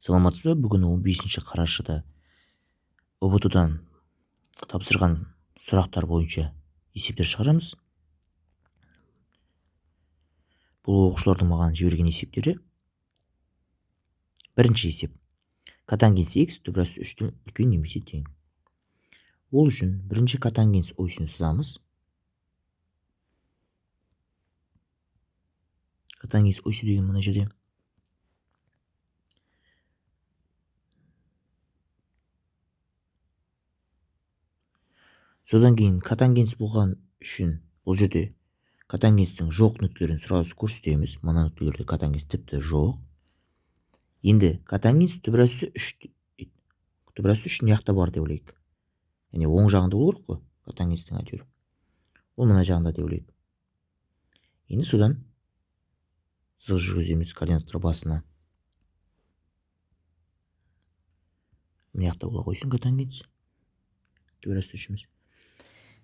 Саламатсыз ба? Бүгін 15 қарашада ұбт-дан тапсырған сұрақтар бойынша есептер шығарамыз. Бұл оқушылардың маған жіберген есептері. Бірінші есеп. Котангенс x түбірасы 3-тен үлкен немесе тең. Ол үшін бірінші котангенс осыны сызамыз. Котангенс осі деген мына жерде. Содан кейін котангенс болған үшін бұл жерде котангенстің жоқ нүктелерін сразу көрсетеміз. Мына нүктелерде котангенс тіпті жоқ. Енді котангенс түбірасы 3 дейді. Түбірасы 3 жақта бар деп ойлайық. Яғни оң жағында болу керек қой, котангенстің әйтеуір. Ол мына жағында деп ойлайық. Енді содан сызық жүргіземіз координаттар басына. Мына жақта бола қойсын котангенс. Түбірасы 3-іміз.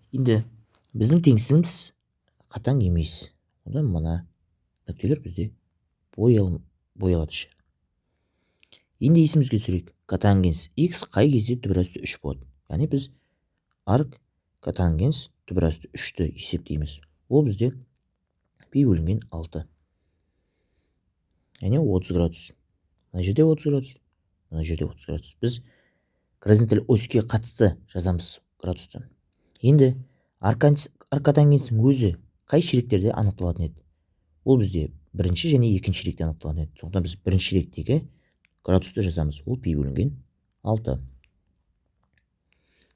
Енді біздің теңсізіміз қатаң емес. Одан мына нүктелер бізде боялады. Енді есімізге түсірейік. Котангенс x қай кезде түбірасы 3 болады? Яғни біз арк котангенс түбірасы 3-ті есептейміз. Ол бізде пи бөлінген 6. Яғни 30 градус. Мына жерде 30 градус. Мына жерде 30 градус. Біз горизонталь оське қатысты жазамыз градустан. Енді аркотангенстің өзі қай ширектерде анықталатын еді? Ол бізде бірінші және екінші ширекте анықталатын еді. Сондықтан біз бірінші ширектегі градусты жазамыз. Ол пи бөлінген 6.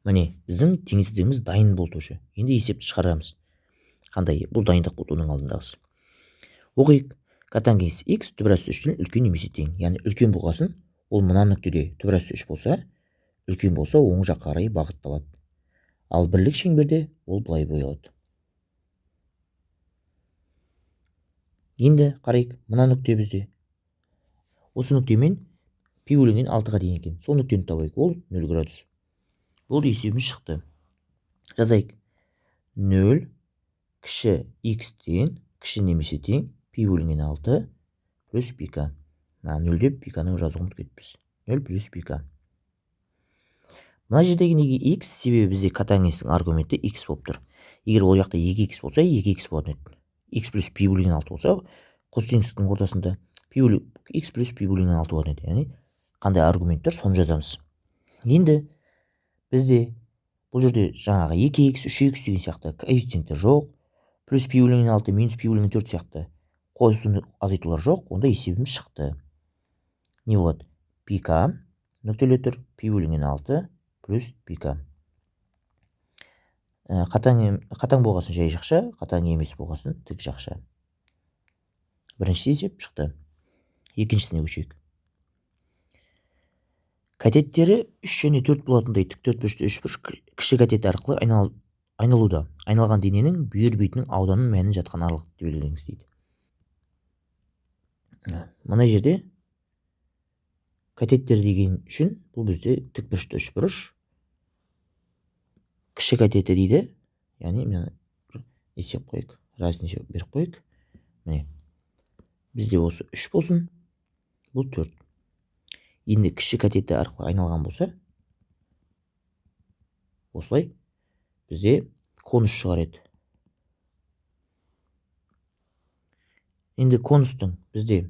Міне, біздің теңсіздігіміз дайын болды уже. Енді есепті шығарамыз. Қандай? Бұл дайындық болды оның алдындағысы. Оқиық. Котангенс x түбірасы 3-тен үлкен немесе тең. Яғни үлкен болғасын, ол мына нүктеде түбірасы 3 болса, үлкен болса оң жаққа қарай бағытталады. Ал бірлік шеңберде ол былай боялады. Енді қарайық, мына нүкте бізде. Осы нүктемен пи бөлінген 6-ға дейін екен. Сол нүктені табайық. Ол 0 градус. Бұл есебіміз шықты. Жазайық. 0 кіші x-тен кіші немесе тең пи бөлінген 6 плюс пика. 0 деп пиканы жазуымыз кетпіз. 0 плюс пика. Мына жердегі неге x, себебі бізде котангенстің аргументі x болып тұр. Егер ол жақта 2x болса, 2x болатын еді. X плюс пи бөлінген 6 болса, қос теңсіздіктің ортасында x плюс пи бөлінген 6 болатын еді. Яғни қандай аргумент тұр, соны жазамыз. Енді бізде бұл жерде жаңағы 2x, 3x деген сияқты коэффициенттер жоқ, плюс пи бөлінген 6, минус пи бөлінген 4 сияқты қосу азайтулар жоқ, онда есебіміз шықты. Не болады? Пика нүктелі тұр, пи бөлінген 6 плюс пика. Қатаң болғасын жай жақша, қатаң емес болғасын тік жақша. Бірінші есеп шықты. Екіншісіне көшейік. Катеттері 3 және 4 болатындай тік төртбұрышты үшбұрыш кіші катет арқылы айналуда. Айналған дененің бүйір бетінің ауданын мәнін жатқан аралықты белгілеңіз дейді. Мына жерде катеттер деген үшін бұл бізде тікбұрышты үшбұрыш кіші катеті дейді. Яғни мен есеп қойық, разница беріп қойық. Міне, бізде осы 3 болсын, бұл 4. Енді кіші катеті арқылы айналған болса, осылай бізде конус шығар еді. Енді конустың бізде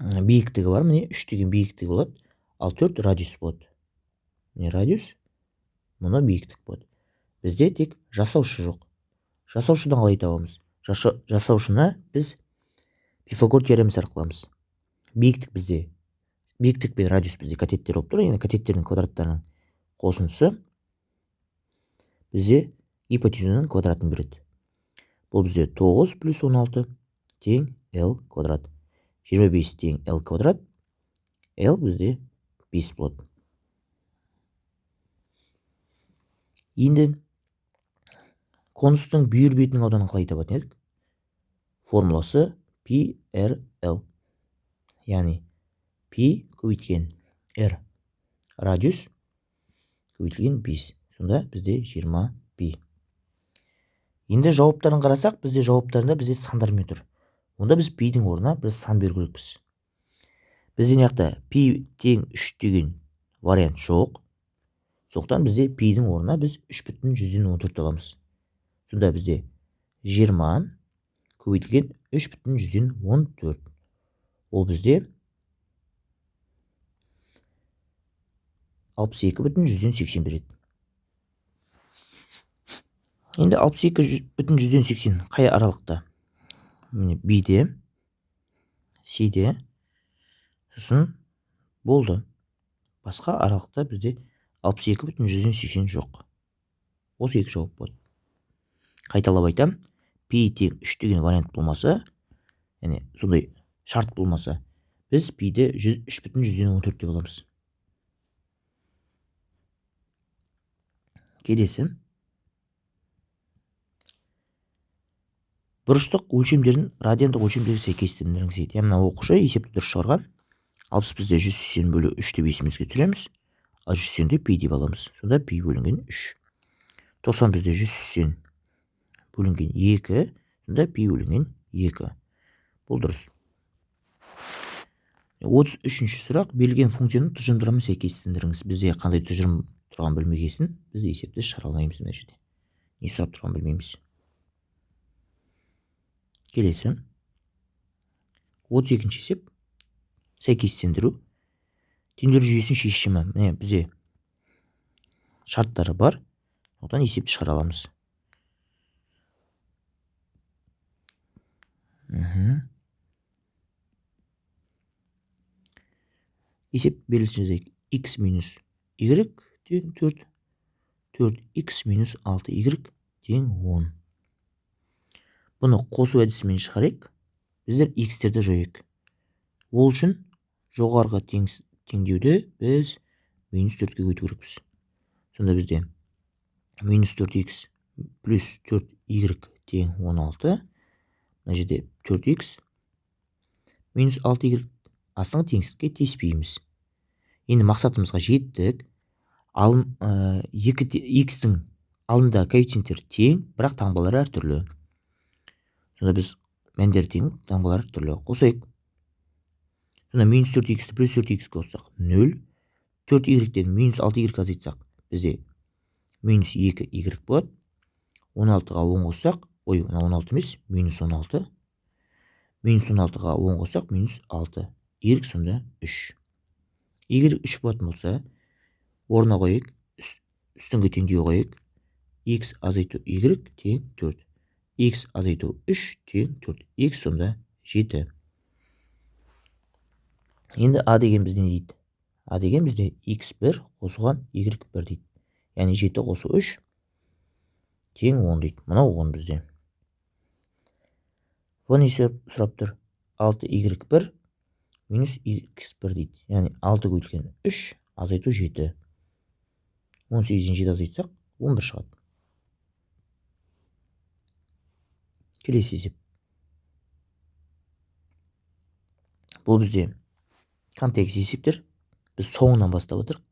биіктігі бар, міне 3 деген биіктігі болады, ал 4 радиус болады. Міне радиус, мұны биіктік болады. Бізде тек жасаушы жоқ. Жасаушыдан қалай табамыз? Жасаушыны біз Пифагор теоремасы арқыламыз. Биіктік пен радиус бізде катеттер болып тұр. Яғни катеттердің квадраттарының қосындысы бізде гипотенузаның квадратын береді. Бұл бізде 9 плюс 16 тең L квадрат. 25 тең L квадрат. L бізде 5 болады. Енді конустың бүйір бетінің ауданын қалай табатын едік? Формуласы PRL. Яғни P көбейтілген R радиус көбейтілген 5. Сонда бізде 20 пи. Енді жауаптарын қарасақ, бізде жауаптарында бізде сандармен тұр. Онда біз пидің орнына бір сан беру керекпіз. бізде мына пи тең 3 деген вариант жоқ. Сондықтан бізде пидің орнына біз 3,14 аламыз. Сонда бізде 20 көбейтілген 3,14. Ол бізде 62,180 береді. Енді 62,180 қай аралықта? Міне B'де, C'де, сосын болды. Басқа аралықта бізде 62,180 жоқ. Осы екі жауап болады. Қайталап айтам, P тең 3 деген вариант болмаса, яғни сондай шарт болмаса, біз P'де 3,14 деп аламыз. Келесі. Бұрыштық өлшемдерін радиандық өлшемдерге сәйкестендіріңіз дейді. Яғни оқушы есепті дұрыс шығарған. 60 бізде 180 бөлу 3 деп есімізге түсіреміз. Ал 180-ді пи деп аламыз. Сонда пи бөлінген 3. 90 бізде 180 бөлінген 2. Сонда пи бөлінген 2. Бұл дұрыс. 33-ші сұрақ. Берілген функцияның тұжырымдамасын сәйкестендіріңіз. Бізде қандай тұжырым тұрған білмегесін, біз есепті шығара алмаймыз мына жерде. Не сұрап тұрған білмейміз. Келесі. 32-ші есеп. Сәйкестендіру. Теңдеу жүйесінің шешімі. Міне бізде шарттары бар. Одан есепті шығара аламыз. Есеп берілісінде x минус y тең 4. 4x минус 6y тең 10. Бұны қосу әдісімен шығарайық. Біздер x-терді жойық. Ол үшін жоғарғы теңдеуді біз минус 4-ке көйту керекпіз. Сонда бізде минус 4x плюс 4y тең 16. Мына жерде 4x минус 6y астыңғы теңсіздікке теспейміз. Енді мақсатымызға жеттік. X-тің алдында коэффициенттер тең, бірақ таңбалары әртүрлі. Сонда біз мәндер тең, таңбалары әртүрлі. Қосайық. Сонда минус 4x плюс 4x қоссақ 0. 4y-ден минус 6y азайтсақ бізде минус 2y болады. 16-ға 10 қоссақ, 16 емес, минус 16. Минус 16-ға 10 қоссақ, минус 6. Y сонда 3. Y 3 болатын болса, орнына қойық, үстіңгі теңдеу қойық. X азайту Y тең 4. X азайту 3 тең 4. X сонда 7. Енді A деген бізде не дейді? A деген бізде X1 қосылған Y1 дейді. Яғни 7 қосу 3 тең 10 дейді. Мынау 10 бізде. Бұны сұрап тұр. 6Y1 минус X1 дейді. Яғни 6 көйтілген 3 азайту 7. 18-ден 7 азайтсақ 11 шығады. Келесі есеп. Бұл бізде контекст есептер. Біз соңынан бастап отырық.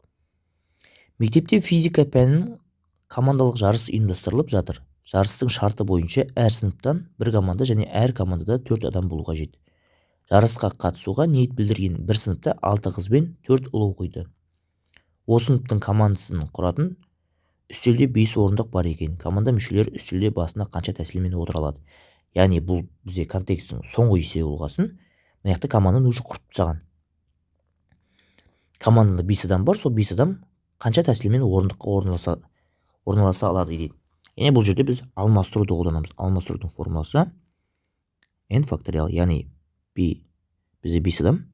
Мектепте физика пәнінің командалық жарыс ұйымдастырылып жатыр. Жарыстың шарты бойынша әр сыныптан бір команда және әр командада 4 адам болу қажет. Жарысқа қатысуға ниет білдірген бір сыныпта 6 қыз бен 4 ұл оқиды. Осы сыныптың командасын құратын үстелде 5 орындық бар екен. Команда мүшелері үстелде басына қанша тәсілмен отыра алады. Яғни бұл бізде контекстің соңғы есебі болғасын, мына жақта команданы уже құрып тастаған. Командада 5 адам бар, сол 5 адам қанша тәсілмен орындыққа орналаса алады дейді. Яғни бұл жерде біз алмастыруды қолданамыз. Алмастырудың формуласы n факториал, яғни бізде 5 адам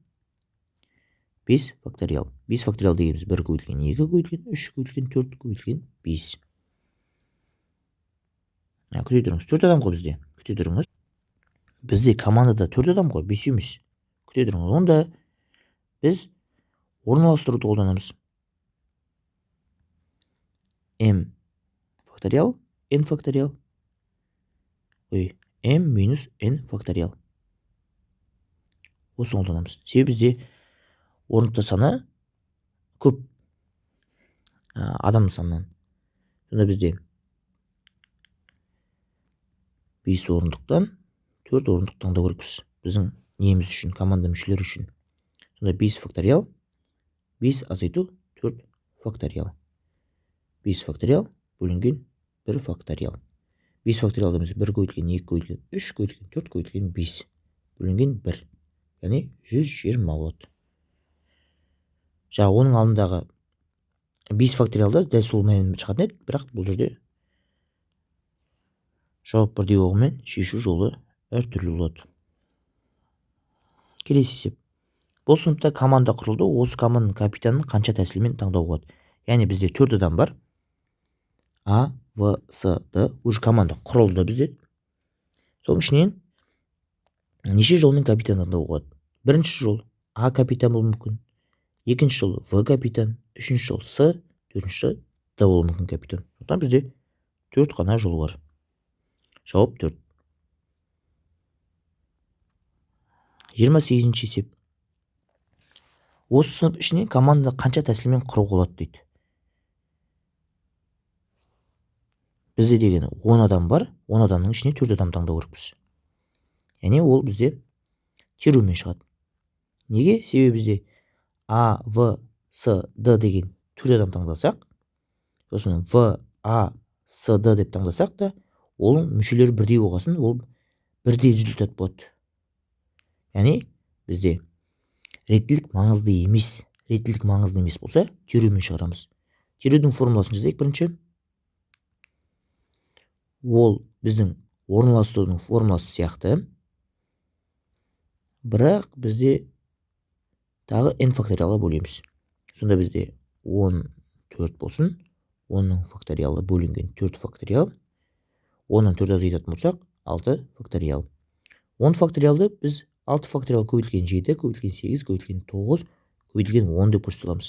5 факториал. 5 факториал дегеніміз 1 көбейтілген 2 көбейтілген 3 көбейтілген 4 көбейтілген 5. Күте тұрыңыз. 4 адам ғой бізде. Күте тұрыңыз. Бізде командада 4 адам ғой, 5 емес. Күте тұрыңыз. Онда біз орналастыруды қолданамыз. m факториал, n факториал. m минус n факториал. Осы қолданамыз. Себебі бізде орындықта саны көп адам санынан. Сонда бізде 5 орындықтан 4 орындық таңдау керекпіз. Біздің неміз үшін, команда мүшелері үшін. Сонда 5 факториал, 5 азайту 4 факториал. 5 факториал бөлінген 1 факториал. 5 факториалда біз 1 көбейтілген 2 көбейтілген 3 көбейтілген 4 көбейтілген 5 бөлінген 1. Яғни 120 болады. Жаңа оның алдындағы 5 факториалда дәл сол мән шығатын еді, бірақ бұл жерде жауап бірдей оғымен шешу жолы әртүрлі болады. Келесі есеп. Бұл сыныпта команда құрылды. Осы команданың капитанын қанша тәсілмен таңдауға болады? Яғни бізде 4 адам бар. А, В, С, Д. Уже команда құрылды бізде. Соның ішінен неше жолмен капитан таңдауға болады? Бірінші жол А капитан болуы мүмкін. Екінші жол В капитан. Үшінші жол С. Төртінші Д болуы мүмкін капитан. Сондықтан бізде 4 қана жол бар. Жауап 4. 28-ші есеп. Осы сынып ішінен команда қанша тәсілмен құруға болады дейді. Бізде деген 10 адам бар. 10 адамның ішіне 4 адам таңдау керекпіз. Яғни ол бізде терумен шығады. Неге? Себебі бізде А, В, С, Д деген 4 адам таңдасақ, сосын В, А, С, Д деп таңдасақ та, оның мүшелері бірдей болғасын, ол бірдей результат болады. Яғни бізде реттілік маңызды емес. Реттілік маңызды емес болса, терумен шығарамыз. Терудің формуласын жазайық бірінші. Ол біздің орналастырудың формуласы сияқты. Бірақ бізде тағы n факториалға бөлеміз. Сонда бізде 14 болсын. 10-ның факториалы бөлінген 4 факториал. 10-нан 4 азайтатын болсақ, 6 факториал. 10 факториалды біз 6 факториал көбейтілген 7, көбейтілген 8, көбейтілген 9, көбейтілген 10 деп көрсете аламыз.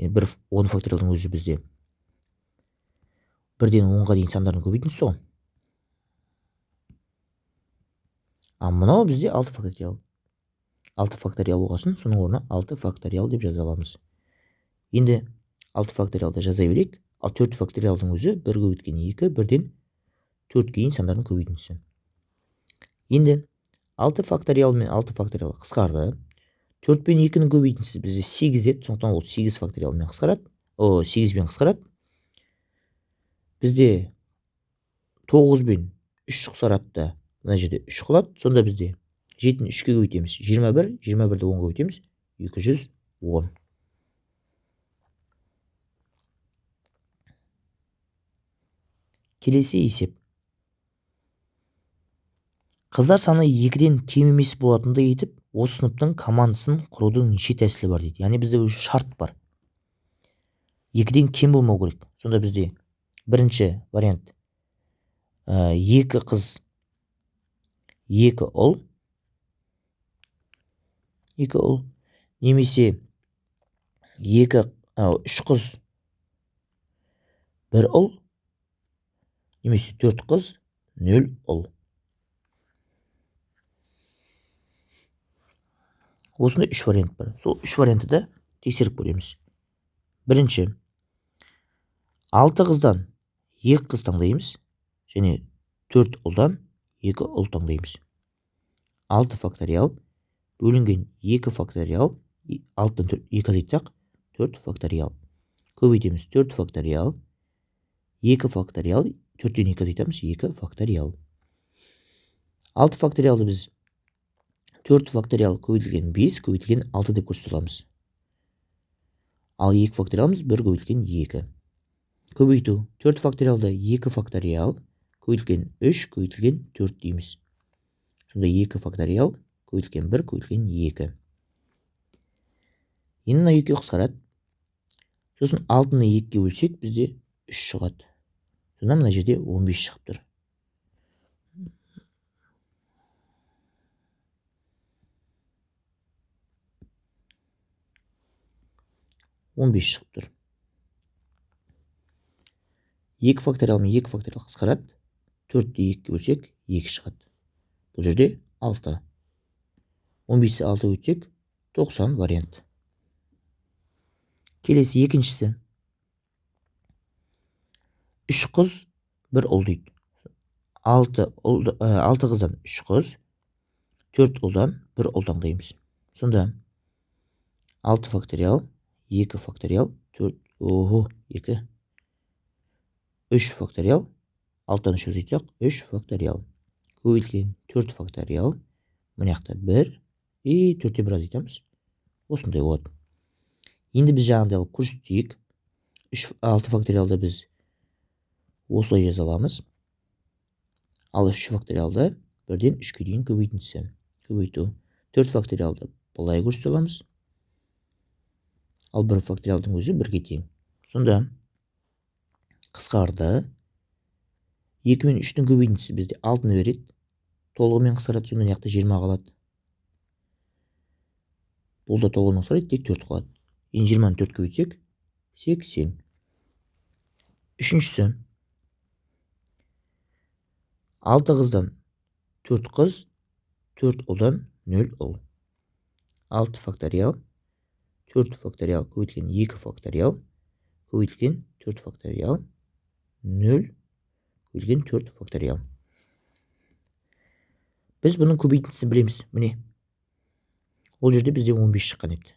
Яғни 10 факториалдың өзі бізде 1-ден 10-ға дейін сандардың көбейтіндісі ғой. А мынау бізде 6 факториал. 6 факториал болғасын, соның орнына 6 факториал деп жаза аламыз. Енді 6 факториалды жаза берейік. Ал 4 факториалдың өзі 1 көбейтілген 2, 1-ден 4-ге дейін сандардың көбейтіндісі. Енді 6 факториал мен 6 факториал қысқарды. 4 пен 2-ның көбейтіндісі бізде 8 еді, сондықтан ол 8 факториалмен қысқарады. 8-бен қысқарады. Бізде 9 бен 3 қысқарады да, мына жерде 3 қалады. Сонда бізде 7-ні 3-ке көбейтеміз. 21, 21-ді 10-ға көбейтеміз. 210. Келесі есеп. Қыздар саны 2-ден кем емес болатындай етіп, осы сыныптың командасын құрудың неше тәсілі бар дейді. Яғни бізде шарт бар. 2-ден кем болмау керек. Сонда бізде бірінші вариант 2 қыз, 2 ұл, 2 ұл, немесе 3 қыз, 1 ұл, немесе 4 қыз, 0 ұл. Осында 3 вариант бар. Сол 3 вариантты да тексеріп көреміз. Бірінші, 6 қыздан 2 қыз таңдаймыз, және 4 ұлдан 2 ұл таңдаймыз. 6 факториал бөлінген 2 факториал, 6-дан 2 азайтсақ 4 факториал. Көбейтеміз 4 факториал, 2 факториал, 4-тен 2 азайтамыз 2 факториал. 6 факториалды біз 4 факториал көбейтілген 5, көбейтілген 6 деп көрсете аламыз. Ал 2 факториалымыз 1 көбейтілген 2. Көбейту 4 факториалда 2 факториал, көбейтілген 3, көбейтілген 4 дейміз. Сонда 2 факториал, көбейтілген 1, көбейтілген 2. Енді мына 2-ге қысқарады. Сосын 6-ны 2-ге бөлсек, бізде 3 шығады. Сонда мына жерде 15 шығып тұр. шығып тұр. 2 факториал мен 2 факториал қысқарады. 4-ті 2-ге бөлсек 2 шығады. Бұл жерде 6. 15-ті 6 өтсек 90 вариант. Келесі екіншісі. 3 қыз, 1 ұл дейді. 6 қыздан 3 қыз, 4 ұлдан 1 ұл таңдаймыз. Сонда 6 факториал 2 факториал 4 2 3 факториал 6-тан 3 азайтсақ 3 факториал көбейтілген 4 факториал мына жақта 1 и 4-те 1 азайтамыз. Осындай болады. Енді біз жаңағыдай алып көрсетейік. 6 факториалды біз осылай жаза аламыз. Ал 3 факториалды 1-ден 3-ке дейін көбейту. 4 факториалды былай көрсете аламыз. Ал 1 факториалдың өзі 1-ге тең. Сонда қысқарды 2 мен 3-тің көбейтіндісі бізде 6-ны береді. Толығымен қысқарады, сонда жақта 20 қалады. Бұл да толығымен қысқарады, тек 4 қалады. Енді 20-ны 4 көбейтсек 80. Үшіншісі 6 қыздан 4 қыз, 4 ұлдан 0 ұл. 6 факториал 4 факториал көбейтілген 2 факториал көбейтілген 4 факториал 0 көбейтілген 4 факториал. Біз бұның көбейтіндісін білеміз. Міне. Ол жерде бізде 15 шыққан еді.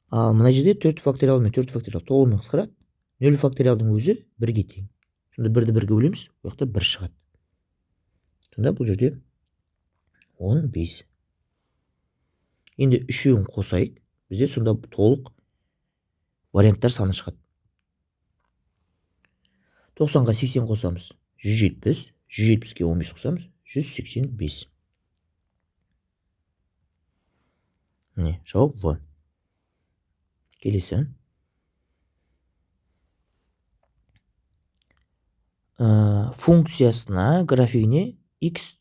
Ал мына жерде 4 факториал мен 4 факториал толығымен қысқарады. 0 факториалдың өзі 1-ге тең. Сонда 1-ді 1-ге бөлеміз, бұл жақта 1 шығады. Сонда бұл жерде 15. Енді үшеуін қосайық. Бізде сонда толық варианттар саны шығады. 90-ға 80 қосамыз. 170. 170-ке 15 қосамыз. 185. Міне, жауап В. Келесі. Функциясына графигіне x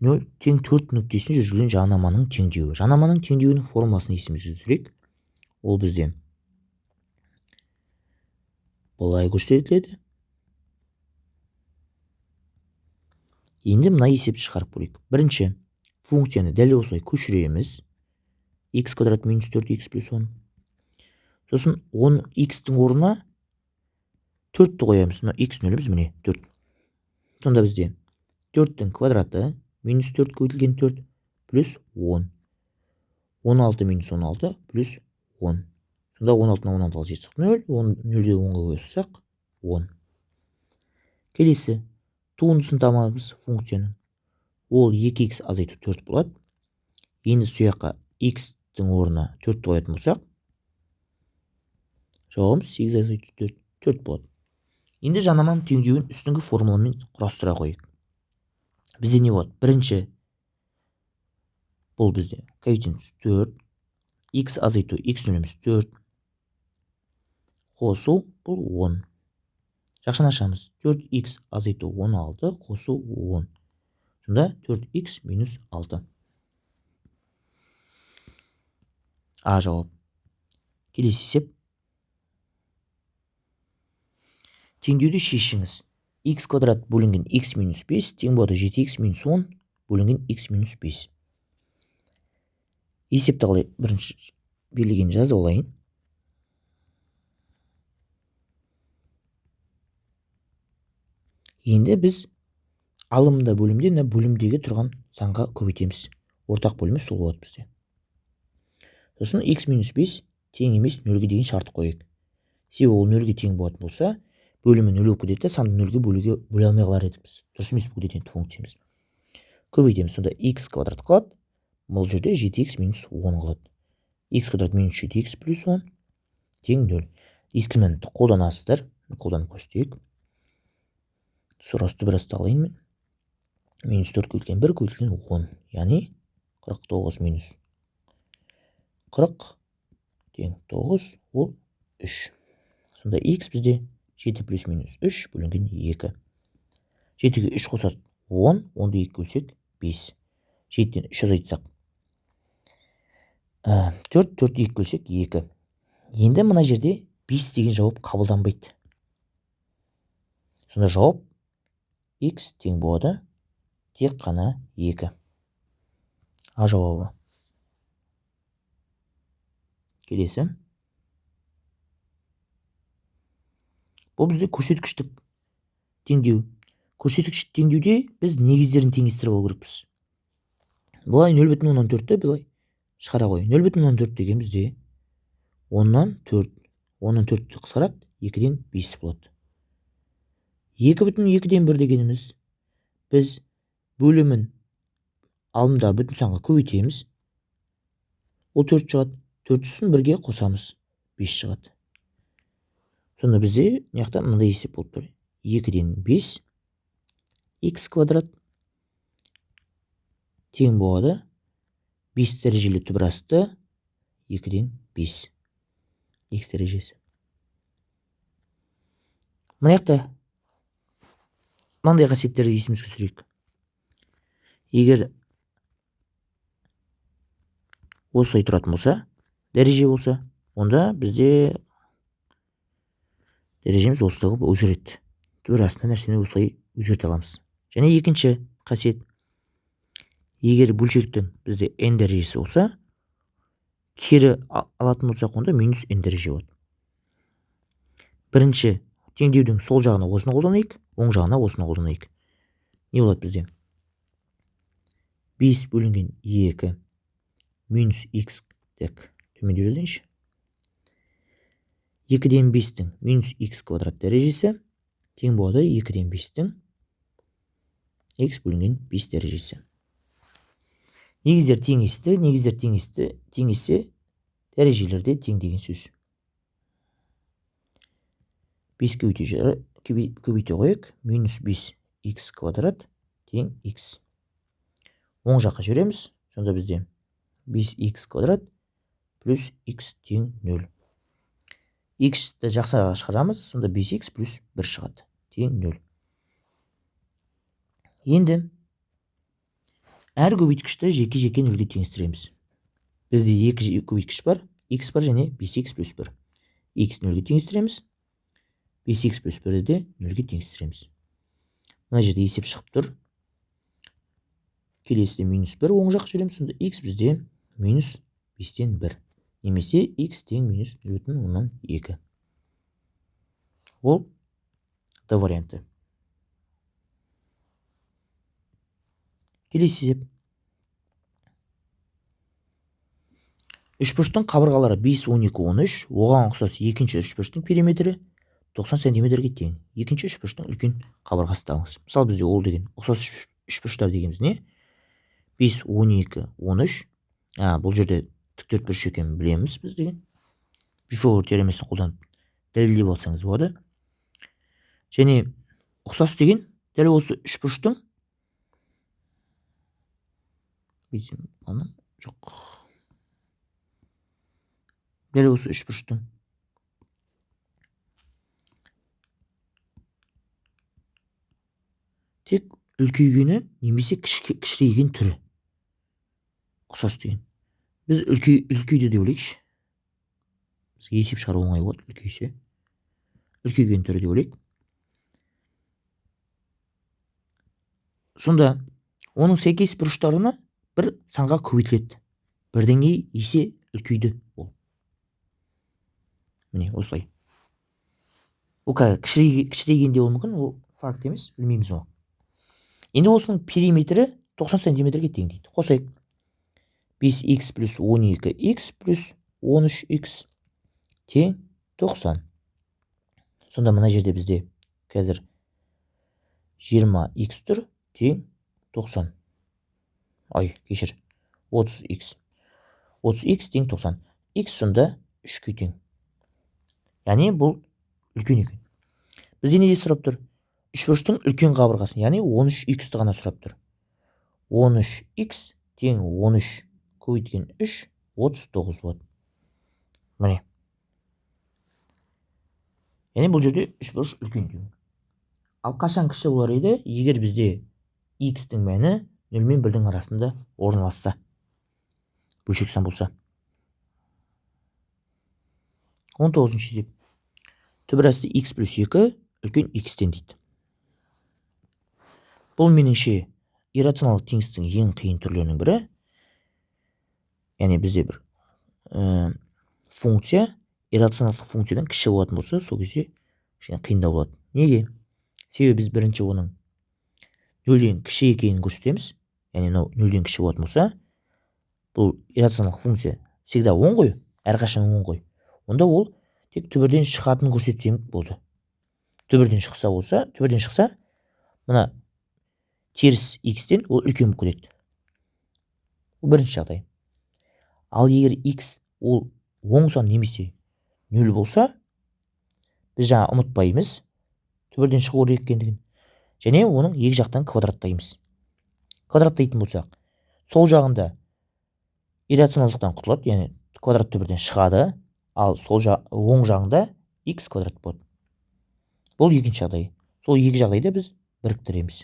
0 тең 4 нүктесін жүргізілген жанаманың теңдеуі. Жанаманың теңдеуінің формуласын есімізге түсірейік. Ол бізде былай көрсетіледі. Енді мына есепті шығарып көрейік. Бірінші функцияны дәл осылай көшіреміз. X квадрат минус 4x плюс 10. Сосын 10x-тің орнына 4-ті қоямыз. X нөліміз міне 4. Сонда бізде 4-тің квадраты минус 4 көбейтілген 4 плюс 10. 16 минус 16 плюс 10. Сонда 16-на 16 алсақ 0, 0-де 10-ға қойсақ 10. Келесі туындысын табамыз функцияның. Ол 2x азайту 4 болады. Енді сұяққа x-тің орнына 4 қоятын болсақ, жауабымыз 8 азайту 4 болады. Енді жанаманың теңдеуін үстіңгі формуламен құрастыра қойық. Бізде не болады? Бірінші бұл бізде коэффициент 4, x азайту x нөліміз 4, қосу бұл 10. Жақшаны ашамыз. 4x азайту 16, қосу 10. Сонда 4x минус 6. А жауап. Келесі есеп. Теңдеуді шешіңіз. X квадрат бөлінген x минус 5 тең болады 7x минус 10 бөлінген x минус 5. Есепті қалай бірінші берілген жазып алайын. Енді біз алымда бөлімде, бөлімдегі тұрған санға көбейтеміз. Ортақ бөлімі сол болады бізде. Сосын x минус 5 тең емес 0-ге деген шарты қойық. Себебі ол 0-ге тең болатын болса, бөлімі 0 болып кетеді, санды 0-ге бөле алмай қалар едік. Дұрыс емес бұл деген функциямыз. Көбейтеміз. Сонда x квадрат қалады. Бұл жерде 7x минус 10 қалады. X квадрат минус 7x плюс 10 тең 0. Дискриминантты қолданасыздар. Қолданып көрсетейік. Сұрасты біраз тағылайын мен. Минус 4 көбейтілген 1 көбейтілген 10. Яғни 49 минус 40 тең 9 ол 3. Сонда x бізде 7 плюс минус 3 бөлінген 2. 7-ге 3 қосады 10, 10-ды 2 бөлсек 5. 7-ден 3 азайтсақ 4, 4-ді 2 бөлсек 2. Енді мына жерде 5 деген жауап қабылданбайды. Сонда жауап x тең болады тек қана 2. А жауабы. Келесі. Бұл бізде көрсеткіштік теңдеу. көрсеткіш теңдеуде біз негіздерін теңестіріп алу керекпіз. Бұлай 0,14-ті бұлай шығара қой. 0,14 деген бізде 10-нан 4. 10-нан 4-ті қысқарады, 2-ден 5 болады. 2,2-ден 1 дегеніміз біз бөлімін алдында бүтін санға көбейтеміз. Ол 4 шығады. 4-ісін 1-ге қосамыз. 5 шығады. Сонда бізде мынаяқта мындай есеп болып тұр. 2-ден 5 x квадрат тең болады 5 дәрежелі түбір асты 2-ден 5 x дәрежесі. Мынаяқта мынандай қасиеттерді есімізге түсірейік. Егер осылай тұратын болса, дәреже болса, онда бізде дәрежеміз осылай қылып өзгереді. Түбір астында нәрсені осылай өзгерте аламыз. Және екінші қасиет, егер бөлшектің бізде n дәрежесі болса, кері алатын болсақ, онда минус n дәреже болады. Бірінші теңдеудің сол жағына осыны қолданайық, оң жағына осыны қолданайық. Не болады бізде? 5 бөлінген 2 минус x деп төмендеу жазайыншы. 2-ден 5-тің минус x квадрат дәрежесі тең болады 2-ден 5-тің x бөлінген 5 дәрежесі. Негіздер теңессе дәрежелерде тең деген сөз. 5 көбейте қойық. Минус 5x квадрат тең x. Оң жаққа жібереміз. Сонда бізде 5x квадрат плюс x тең 0. X-ті жақсыға шығарамыз. Сонда 5x плюс 1 шығады. Тең 0. Енді әр көбейткішті жеке-жеке 0-ге теңестіреміз. Бізде 2 көбейткіш бар, x бар және 5x плюс 1. X 0-ге теңестіреміз. 5x плюс 1-ді де 0-ге теңестіреміз. Мына жерде есеп шығып тұр. Келесіде минус 1 оң жақ жүреміз. Сонда x бізде минус 5-тен 1. Немесе x тең минус 0,2. Ол D варианты. Келесі есеп. Үшбұрыштың қабырғалары 5, 12, 13. Оған ұқсас екінші үшбұрыштың периметрі 90 сантиметрге тең. Екінші үшбұрыштың үлкен қабырғасы табыңыз. Мысалы бізде ол деген ұқсас үшбұрыштар дегеніміз не? 5, 12, 13. Бұл жерде тіктөртбұрыш екенін білеміз біз деген. Пифагор теоремасын қолданып дәлелдеп алсаңыз болады. Және ұқсас деген дәл осы үшбұрыштың дәл осы үшбұрыштың тек үлкейгені немесе кішірейген түрі ұқсас деген. Біз үлкейді деп ойлайықшы. Бізге есеп шығару оңай болады, үлкейсе. Үлкейген түрі деп ойлайық. Сонда оның сәйкес бұрыштарына бір санға көбейтіледі. Бірден есе үлкейді ол. Міне осылай. Ол кішірейгенде ол мүмкін, ол факт емес, білмейміз ол. Енді осының периметрі 90 сантиметрге тең дейді. Қосайық. 5x плюс 12x плюс 13x тең 90. Сонда мына жерде бізде қазір 20x тұр тең 90. 30x. 30x тең 90. X сонда 3-ке тең. Яғни бұл үлкен екен. Бізде неде сұрап тұр? Үшбұрыштың үлкен қабырғасын, яғни 13x-ті ғана сұрап тұр. 13x тең 13 көбейткен 3, 39 болады. Міне. Яғни бұл жерде үшбұрыш үлкен деймін. Ал қашан кіші болар еді? Егер бізде x-тің мәні 0 мен 1-дің арасында орналасса, бөлшек сан болса. 19-шы есеп. Түбір асты x плюс 2 үлкен x-тен дейді. Бұл меніңше иррационалдық теңестің ең қиын түрлерінің бірі. Яғни бізде бір функция иррационалдық функциядан кіші болатын болса, сол кезде қиындау болады. Неге? Себебі біз бірінші оның нөлден кіші екенін көрсетеміз. Яғни мынау нөлден кіші болатын болса, бұл иррационалдық функция всегда оң ғой, әрқашан оң ғой. Онда ол тек түбірден шығатынын көрсетсем болды. Түбірден шықса, мына теріс x-тен ол үлкен болып кетеді. Бұл бірінші жағдай. Ал егер x ол оң сан немесе 0 болса, біз жаңа ұмытпаймыз түбірден шығу керек екендігін. Және оның екі жақтан квадраттаймыз. Квадраттайтын болсақ, сол жағында иррационалдықтан құтылады, яғни квадрат түбірден шығады, ал оң жағында x квадрат болады. Бұл екінші жағдай. Сол екі жағдайды біз біріктіреміз.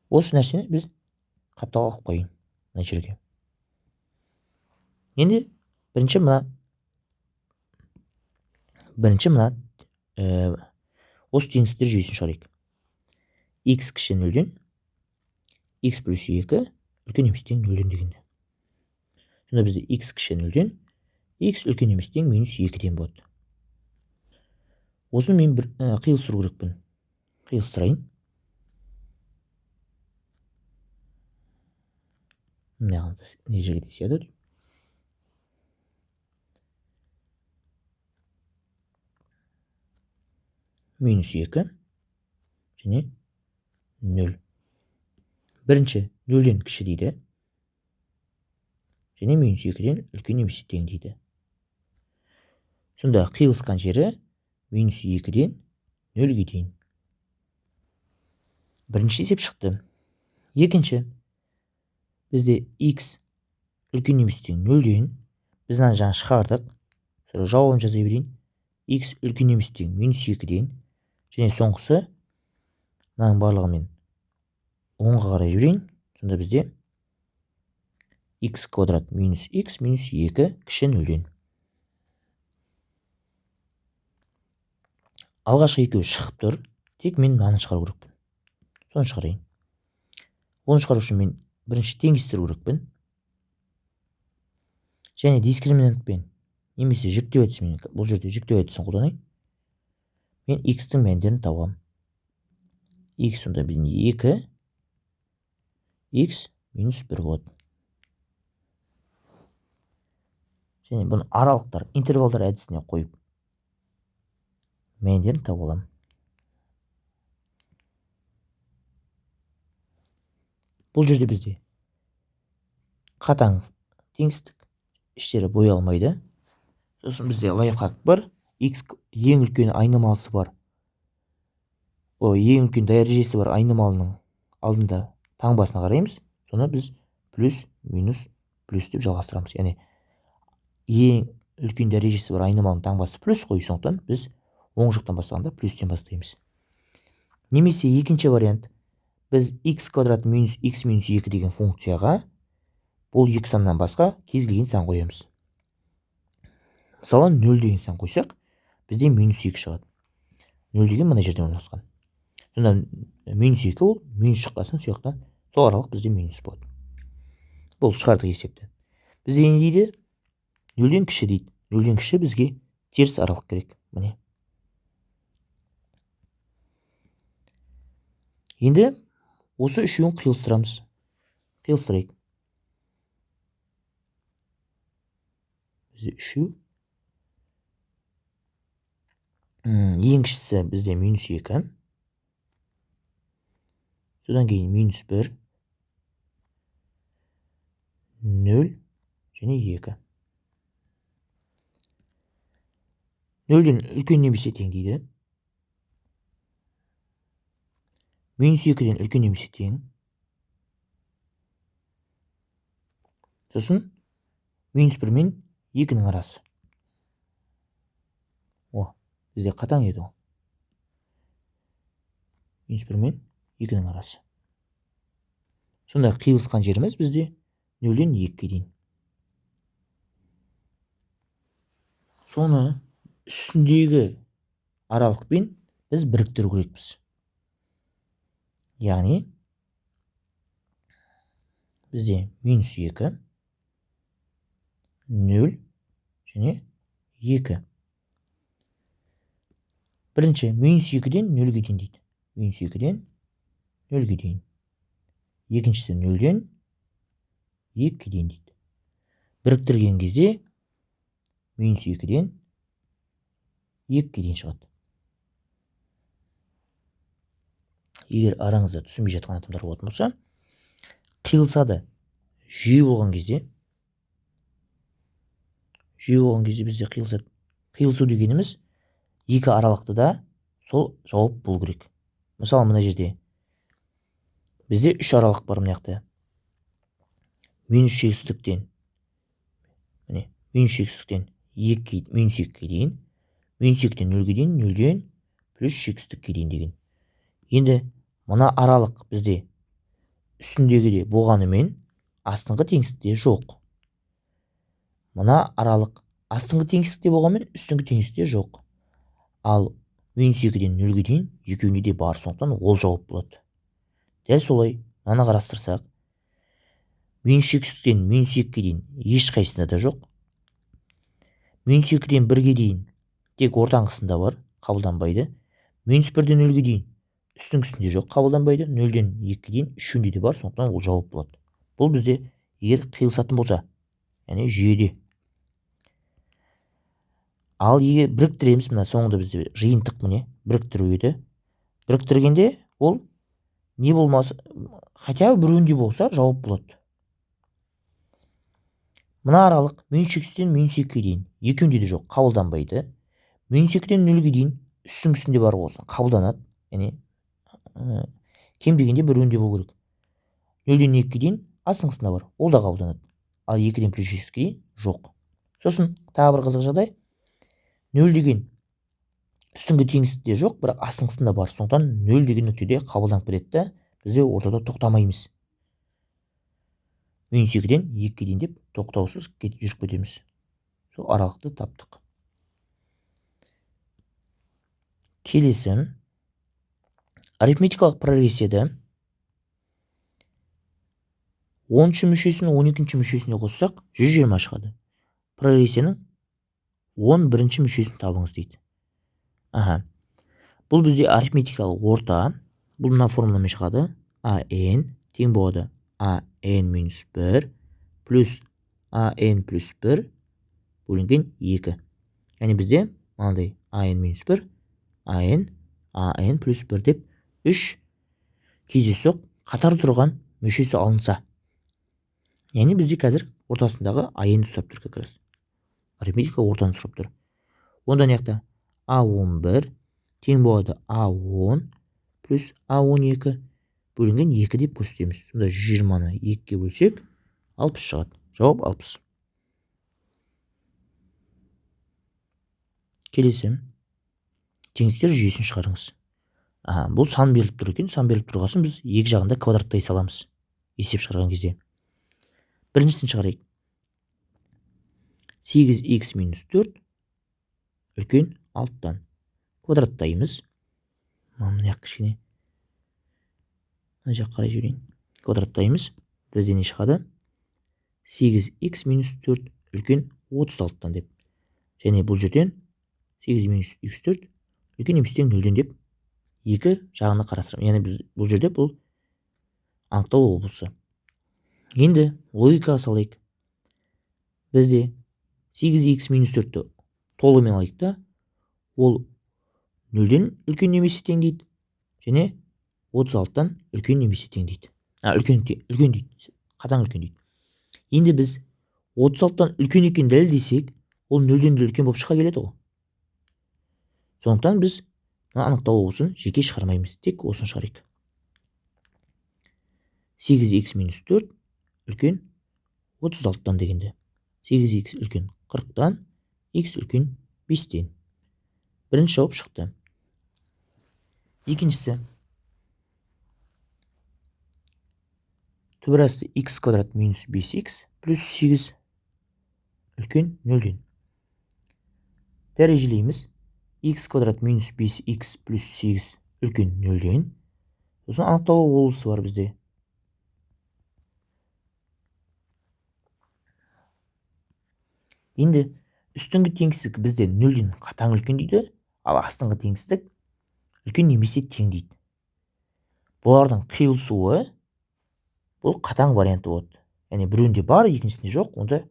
Осы нәрсені біз қаптал алып қойын мына жерге. Енді бірінші мына осы теңдіктер жүйесін шығарайық. X кіші 0-ден x плюс 2 үлкен емес тең 0-ден дегенде. Сонда бізде x кіші 0-ден x үлкен емес тең минус 2-ден болады. Осыны мен бір қиылыстыру керекпін. Қиылыстырайын. Не жерге сияды? Минус 2 және 0. Бірінші 0-ден кіші дейді. Және минус 2-ден үлкен немесе тең дейді. Сонда қиылысқан жері минус 2-ден 0-ге дейін. Бірінші есеп шықты. Екінші, бізде x үлкен немесе тең 0-ден, біз жаңа шығардық. Жауабын жаза берейін. X үлкен немесе тең минус 2-ден, және соңғысы мынаның барлығымен оңға қарай жүрейін. Сонда бізде x квадрат минус x минус 2 кіші 0-ден. Алғашқы екеуі шығып тұр. Тек мен мынаны шығару керекпін. Соны шығарайын. Оны шығару үшін мен бірінші теңестіру керекпін. Және дискриминантпен немесе жүктеу әдісімен, бұл жерде жүктеу әдісін қолданайын. Мен x-тің мәндерін табамын. X сонда бізде 2 x минус 1 болады. Және бұны аралықтар, интервалдар әдісіне қойып мәндерін таба аламын. Бұл жерде бізде қатаң теңсіздік, іштері боя алмайды. Сосын бізде лайфхак бар. X ең үлкен айнымалысы бар. Ең үлкен дәрежесі бар айнымалының алдында таңбасына қараймыз. Соны біз плюс, минус, плюс деп жалғастырамыз. Яғни ең үлкен дәрежесі бар айнымалының таңбасы плюс қой, сондықтан біз оң жақтан бастағанда плюстен бастаймыз. Немесе екінші вариант, біз x квадрат минус x минус 2 деген функцияға бұл екі саннан басқа кез келген сан қоямыз. Мысалы 0 деген сан қойсақ, бізде минус 2 шығады. 0 деген мына жерден орналасқан. Сонда минус 2 ол минус шыққасын сояқтан сол аралық бізде минус болады. Бұл шығардық есепті. Бізде не дейді? 0-ден кіші дейді. 0-ден кіші бізге теріс аралық керек. Міне. Енді осы үшеуін қиылыстырамыз. Қиылыстырайық. Бізде үшеу. Ең кішісі бізде минус 2. Содан кейін минус 1, 0 және 2. 0-ден үлкен немесе тең дейді. Минус 2-ден үлкен немесе тең. Сосын минус 1 мен 2-нің арасы. Бізде қатаң еді. Минус 1 мен 2-нің арасы. Сонда қиылысқан жеріміз бізде 0-ден 2-ге дейін. Соны үстіндегі аралықпен біз біріктіру керекпіз. Яғни бізде минус 2, 0 және 2. Бірінші минус 2-ден 0-ге дейін дейді. Минус 2-ден 0-ге дейін. Екіншісі 0-ден 2-ге дейін дейді. Біріктірген кезде минус 2-ден 2-ге дейін шығады. Егер араңызда түсінбей жатқан адамдар болатын болса, қиылса да жүйе болған кезде бізде қиылсады. Қиылсу дегеніміз екі аралықты да сол жауап болу керек. Мысалы, мына жерде бізде 3 аралық бар мына жақта. Минус шексіздіктен, міне, минус шексіздіктен минус 2-ге дейін, минус 2-ден 0-ге дейін, 0-ден плюс шексіздікке дейін деген. Енді мына аралық бізде үстіндегі де болғанымен астыңғы теңсіздікте жоқ. Мына аралық астыңғы теңсіздікте болғанымен үстіңгі теңсіздікте жоқ. Ал минус 2-ден 0-ге дейін екеуінде де бар, сондықтан ол жауап болады. Дәл солай мынаны қарастырсақ, минус шексіздіктен минус 2-ге дейін ешқайсысында да жоқ. Минус 2-ден 1-ге дейін тек ортаңғысында бар, қабылданбайды. Минус 1-ден 0-ге дейін үстіңгісінде жоқ, қабылданбайды. 0-ден 2-ге дейін үшінде де бар, сондықтан ол жауап болады. Бұл бізде егер қиылысатын болса, яғни жүйеде. Ал егер біріктіреміз, мына соңында бізде жиынтық міне біріктіру еді. Біріктіргенде ол не болмаса, хотя біреуінде болса жауап болады. Мына аралық минус шексізден минус 2-ге дейін екеуінде де жоқ, қабылданбайды. Минус 2-ден 0-ге дейін үстіңгісінде бар болса қабылданады. Яғни кем дегенде біреуінде болу керек. 0-ден 2-ге дейін астыңғысында бар, ол да қабылданады. Ал 2-ден плюс шексіздікке дейін жоқ. Сосын тағы бір қызық жағдай, 0 деген үстіңгі теңсіздікте жоқ, бірақ астыңғысында бар. Сондықтан 0 деген нүктеде қабылданып кетеді да, бізде ортада тоқтамаймыз. Минус 2-ден 2-ге дейін деп тоқтаусыз жүріп кетеміз. Сол аралықты таптық. Келесі арифметикалық прогрессияда 10-ші мүшесін 12-ші мүшесіне қоссақ 120 шығады. Прогрессияның 11-ші мүшесін табыңыз дейді. Бұл бізде арифметикалық орта. Бұл мына формуламен шығады. AN тең болады AN минус 1 плюс AN плюс 1 бөлінген 2. Яғни бізде мынандай AN минус 1, AN плюс 1 деп 3 кездейсоқ қатар тұрған мүшесі алынса. Яғни бізде қазір ортасындағы AN ұстап тұр как раз. Арифметикалық ортаны сұрап тұр. Онда не жақта A11 тең болады A10 плюс A12 бөлінген 2 деп көрсетеміз. Сонда 120-ны 2-ге бөлсек 60 шығады. Жауап 60. Келесі теңдіктер жүйесін шығарыңыз. Бұл сан беріліп тұр екен. Сан беріліп тұрғасын біз екі жағында квадраттай саламыз. Есеп шығарған кезде. Біріншісін шығарайық. 8x минус 4 үлкен 6-тан квадраттаймыз. Мына жақ кішкене. Мына жақ қарай жүрейін. Квадраттаймыз. Бізде не шығады? 8x минус 4 үлкен 36-тан деп. Және бұл жерден 8 минус x4 үлкен еместен 0-ден деп екі жағына қарастырамыз. Яғни біз бұл жерде бұл анықталу облысы. Енді логикаға салайық. Бізде 8x минус 4-ті толымен алайық та, ол 0-ден үлкен немесе тең дейді, және 36-тан үлкен немесе тең дейді. Үлкен дейді, қатаң үлкен дейді. Енді біз 36-тан үлкен екен дәлелдесек, ол 0-ден де үлкен болып шыға келеді ғой. Сондықтан біз анықталу облысын жеке шығармаймыз, тек осын шығарайық. 8x минус 4 үлкен 36-тан дегенде. 8x үлкен 40-тан, x үлкен 5-тен. Бірінші жауап шықты. Екіншісі. Түбірасты x квадрат минус 5x плюс 8 үлкен 0-ден. Дәрежелейміз. X квадрат минус 5x плюс 8 үлкен 0-ден. Сосын анықталу облысы бар бізде. Енді үстіңгі теңсіздік бізде 0-ден қатаң үлкен дейді, ал астыңғы теңсіздік үлкен немесе тең дейді. Бұлардың қиылысуы бұл қатаң варианты болады. Яғни біреуінде бар, екіншісінде жоқ, онда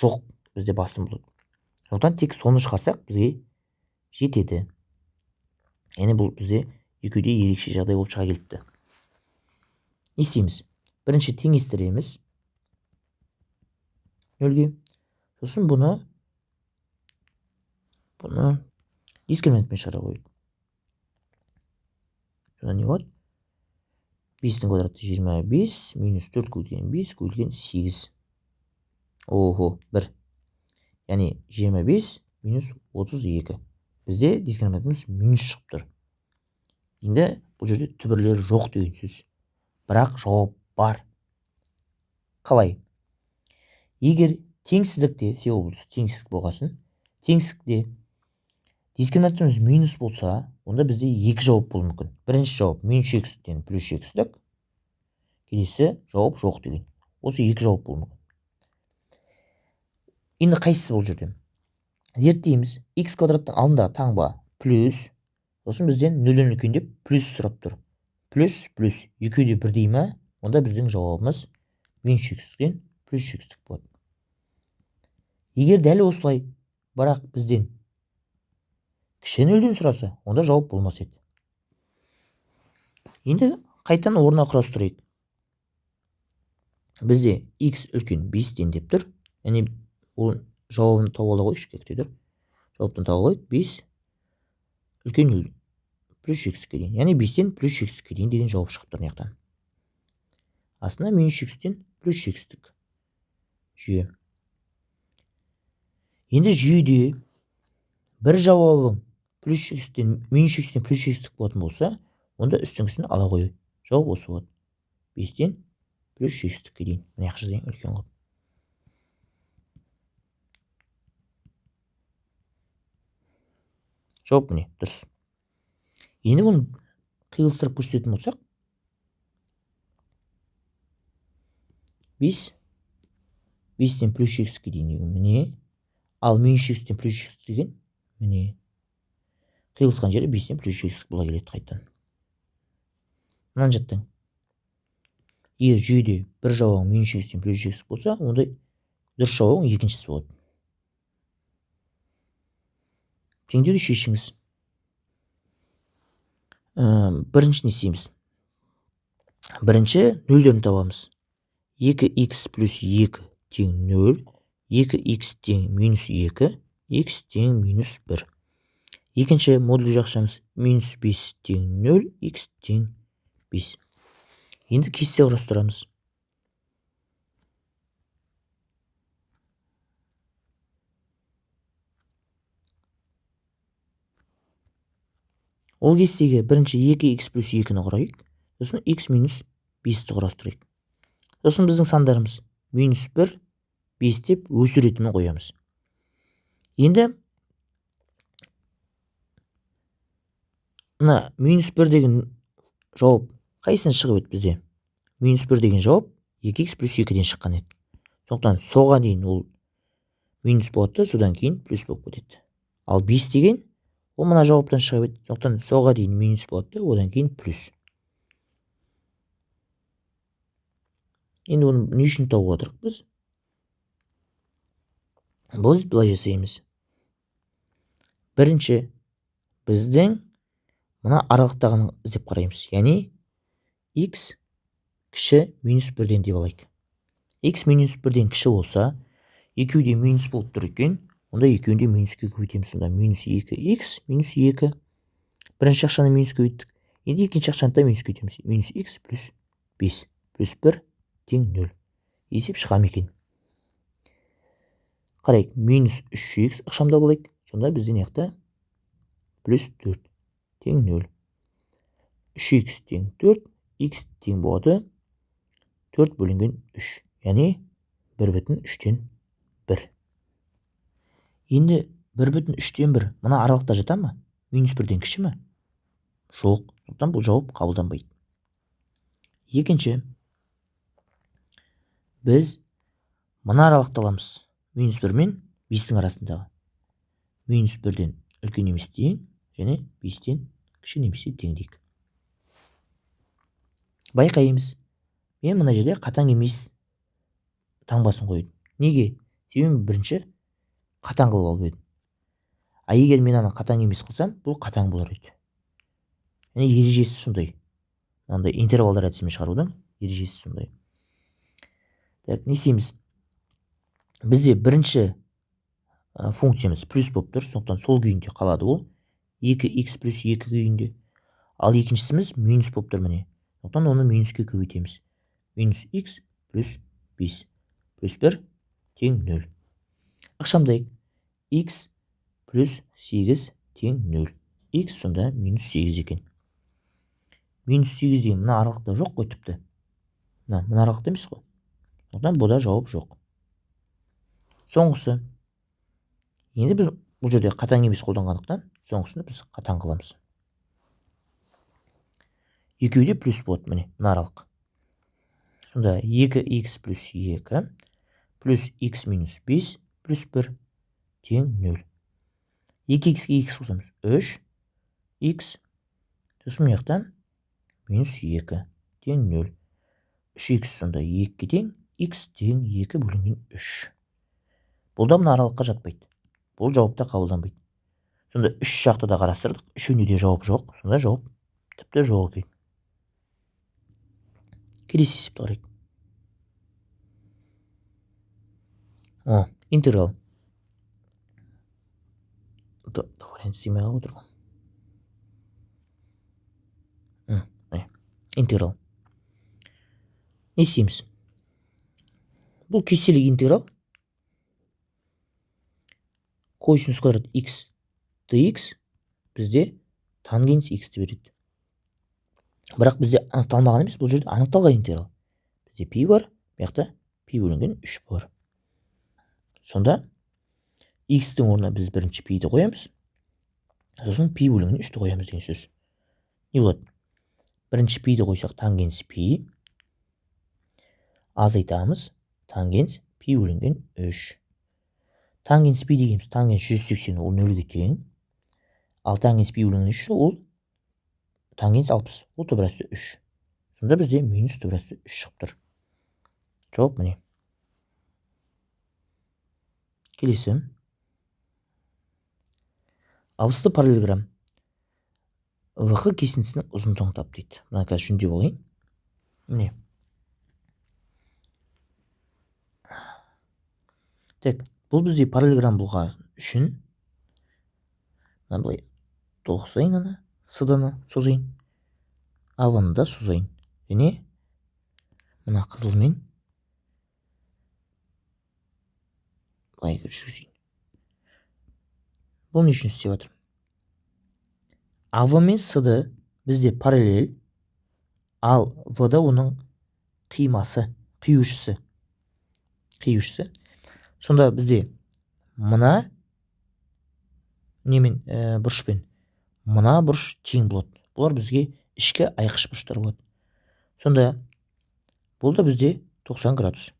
жоқ бізде басым болады. Сондықтан тек соны шығарсақ бізге жетеді. Яғни бұл бізде екеуде ерекше жағдай болып шыға келіпті. Не істейміз? Бірінші теңестіреміз нөлге. Сосын бұны дискриминантпен шығара қойып. Сонда не болады? 5-тің квадраты 25, минус 4 көбейтілген 5 көбейтілген 8. Охо, 1. Яғни 25 минус 32. Бізде дискриминантымыз минус шығып тұр. Енді бұл жерде түбірлері жоқ деген сөз. Бірақ жауап бар. Қалай? Егер теңсіздікте, теңсіздік болғасын, теңсіздікте дискриминантымыз минус болса, онда бізде екі жауап болуы мүмкін. Бірінші жауап минус шексіздіктен плюс шексіздік. Келесі жауап жоқ деген. Осы екі жауап болуы мүмкін. Енді қайсысы бұл жерде? Зерттейміз. X квадраттың алдында таңба плюс. Сосын бізден нөлден үлкен деп плюс сұрап тұр. Плюс, екеуі де бірдей ма? Онда біздің жауабымыз минус шексіздіктен плюс шексіздік болады. Егер дәл осылай, бірақ бізден кіші нөлден сұраса, онда жауап болмас еді. Енді қайтадан орнына құрастырайық. Бізде x үлкен 5-тен деп тұр. Яғни ол жауабын тауып ала қойшы, кеттедір. Жауаптан тауып алайық. 5 үлкен 0 плюс шексіздікке дейін. Яғни 5-тен плюс шексіздікке дейін деген жауап шығып тұр мынаяқтан. Астына минус шексіздіктен плюс шексіздік жүйе. Енді жүйеде бір жауабың плюс шексіздіктен минус шексіздіктен плюс шексіздік болатын болса, онда үстіңгісін ала қою. Жауап осы болады. 5-тен плюс шексіздікке дейін. Мына жаққа жазайын үлкен қылып. Жауап міне, дұрыс. Енді бұны қиылыстырып көрсететін болсақ, 5-тен плюс шексіздікке дейін міне, ал минус шексіздіктен плюс шексіздік деген міне. Қиылысқан жері 5-тен плюс шексіздік бола келеді қайтадан. Мынаны жаттың. Егер жүйеде бір жауабың минус шексіздіктен плюс шексіздік болса, онда дұрыс жауабың екіншісі болады. Теңдеуді шешіңіз. Бірінші не істейміз? Бірінші нөлдерін табамыз. 2x плюс 2 тең 0, 2x тең минус 2, x тең минус 1. Екінші модуль жақшамыз минус 5 тең 0, x тең 5. Енді кесте құрастырамыз. Ол кестеге бірінші 2x плюс 2-ні құрайық. Сосын x минус 5-ті құрастырайық. Сосын біздің сандарымыз минус 1, 5 деп өсу ретімен қоямыз. Енді мына минус 1 деген жауап қайсынан шығып еді бізде? Минус 1 деген жауап 2x плюс 2-ден шыққан еді. Сондықтан соға дейін ол минус болады, содан кейін плюс болып кетеді. Ал 5 деген ол мына жауаптан шығып еді. Сондықтан соға дейін минус болады, одан кейін плюс. Енді оны не үшін тауып отырық біз? Біз былай жасаймыз. Бірінші біздің мына аралықтағын іздеп қараймыз. Яғни x кіші минус 1-ден деп алайық. X минус 1-ден кіші болса, екеуде минус болып тұр екен, онда екеуінде минуске көбейтеміз. Сонда минус 2x минус 2. Бірінші ақшаны минус көбейттік. Енді екінші ақшаны да минус көбейтеміз. Минус x плюс 5 плюс 1 тең 0. Есеп шыға ма екен? Қарайық, минус 3x ақшамда болайық. Сонда бізден яқта плюс 4 тең 0. 3x тең 4, x тең болады 4 бөлінген 3. Яғни 1/3-тен 1. Енді 1/3-тен 1 мына аралықта жата ма? Минус 1-ден кіші ме? Жоқ. Сондықтан бұл жауап қабылданбайды. Екінші, біз мына аралықты аламыз. Минус 1 мен 5-тің арасындағы. Минус 1-ден үлкен емес тең, және 5-тен кіші немесе тең дейік. Байқаймыз, мен мына жерде қатаң емес таңбасын қойдым. Неге? Себебі бірінші қатаң қылып алып едім. А егер мен аны қатаң емес қылсам, бұл қатаң болар еді. Яғни ережесі сондай. Мынандай интервалдар әдісімен шығарудың ережесі сондай. Так, не істейміз? Бізде бірінші функциямыз плюс болып тұр, сондықтан сол күйінде қалады ол. 2х плюс 2 күйінде. Ал екіншісіміз минус болып тұр міне. Сондықтан оны минуске көбейтеміз. Минус х плюс 5 плюс 1 тең 0. Ықшамдайық. Х плюс 8 тең 0. Х сонда минус 8 екен. Минус 8 деген мына аралықта жоқ қой тіпті. Мына аралықта емес қой. Сондықтан бұда жауап жоқ. Соңғысы. Енді біз бұл жерде қатаң емес қолданғандықтан, соңғысында біз қатаң қыламыз. Екеуі де плюс болады, міне, мына аралық. Сонда 2х плюс 2 плюс х минус 5 плюс 1 тең 0. 2х-ге х қосамыз 3х, сосын мына минус 2 тең 0. 3х сонда 2-ге тең, х тең 2 бөлінген 3. Бұл да мына аралыққа жатпайды. Бұл жауапта қабылданбайды. Сонда 3 жақты да қарастырдық. Үшеуінде де жауап жоқ. Сонда жауап тіпті жоқ екен. Келесі есепті қарайық. Интеграл. Вариант істемей қалып отыр ғой. Интеграл. Не істейміз? Бұл кестелік интеграл. Косинус квадрат х dx бізде тангенс х береді. Бірақ бізде анықталмаған емес, бұл жерде анықталған интеграл. Бізде пи бар, бұяқта пи бөлінген 3 бар. Сонда х-тің орнына біз бірінші пиді қоямыз, сосын пи бөлінген 3-ті қоямыз деген сөз. Не болады? Бірінші пиді қойсақ тангенс пи, азайтамыз тангенс пи бөлінген 3. Тангенс пи дегеніміз тангенс 180 ол 0-ге тең. Ал тангенс пи бөлінген 3 ол тангенс 60, ол түбірасты 3. Сонда бізде минус түбірасты 3 шығып тұр. Жауап міне. Келесі. Абысты параллелограмм. ВХ кесіндісінің ұзындығын тап дейді. Мына қазір жүндеп болайын. Міне. Так, бұл бізде параллелограмм болған үшін мына былай тоғысайын ана, сыданы созайын, аваны да созайын. Және мына қызылмен былай жүргізейін. Бұл не үшін істеп жатыр? АВ мен сыды бізде параллель, ал В-да оның қимасы, қиюшысы. Сонда бізде мына немен бұрышпен мына бұрыш тең болады. Бұлар бізге ішкі айқыш бұрыштар болады. Сонда бұл да бізде 90 градус.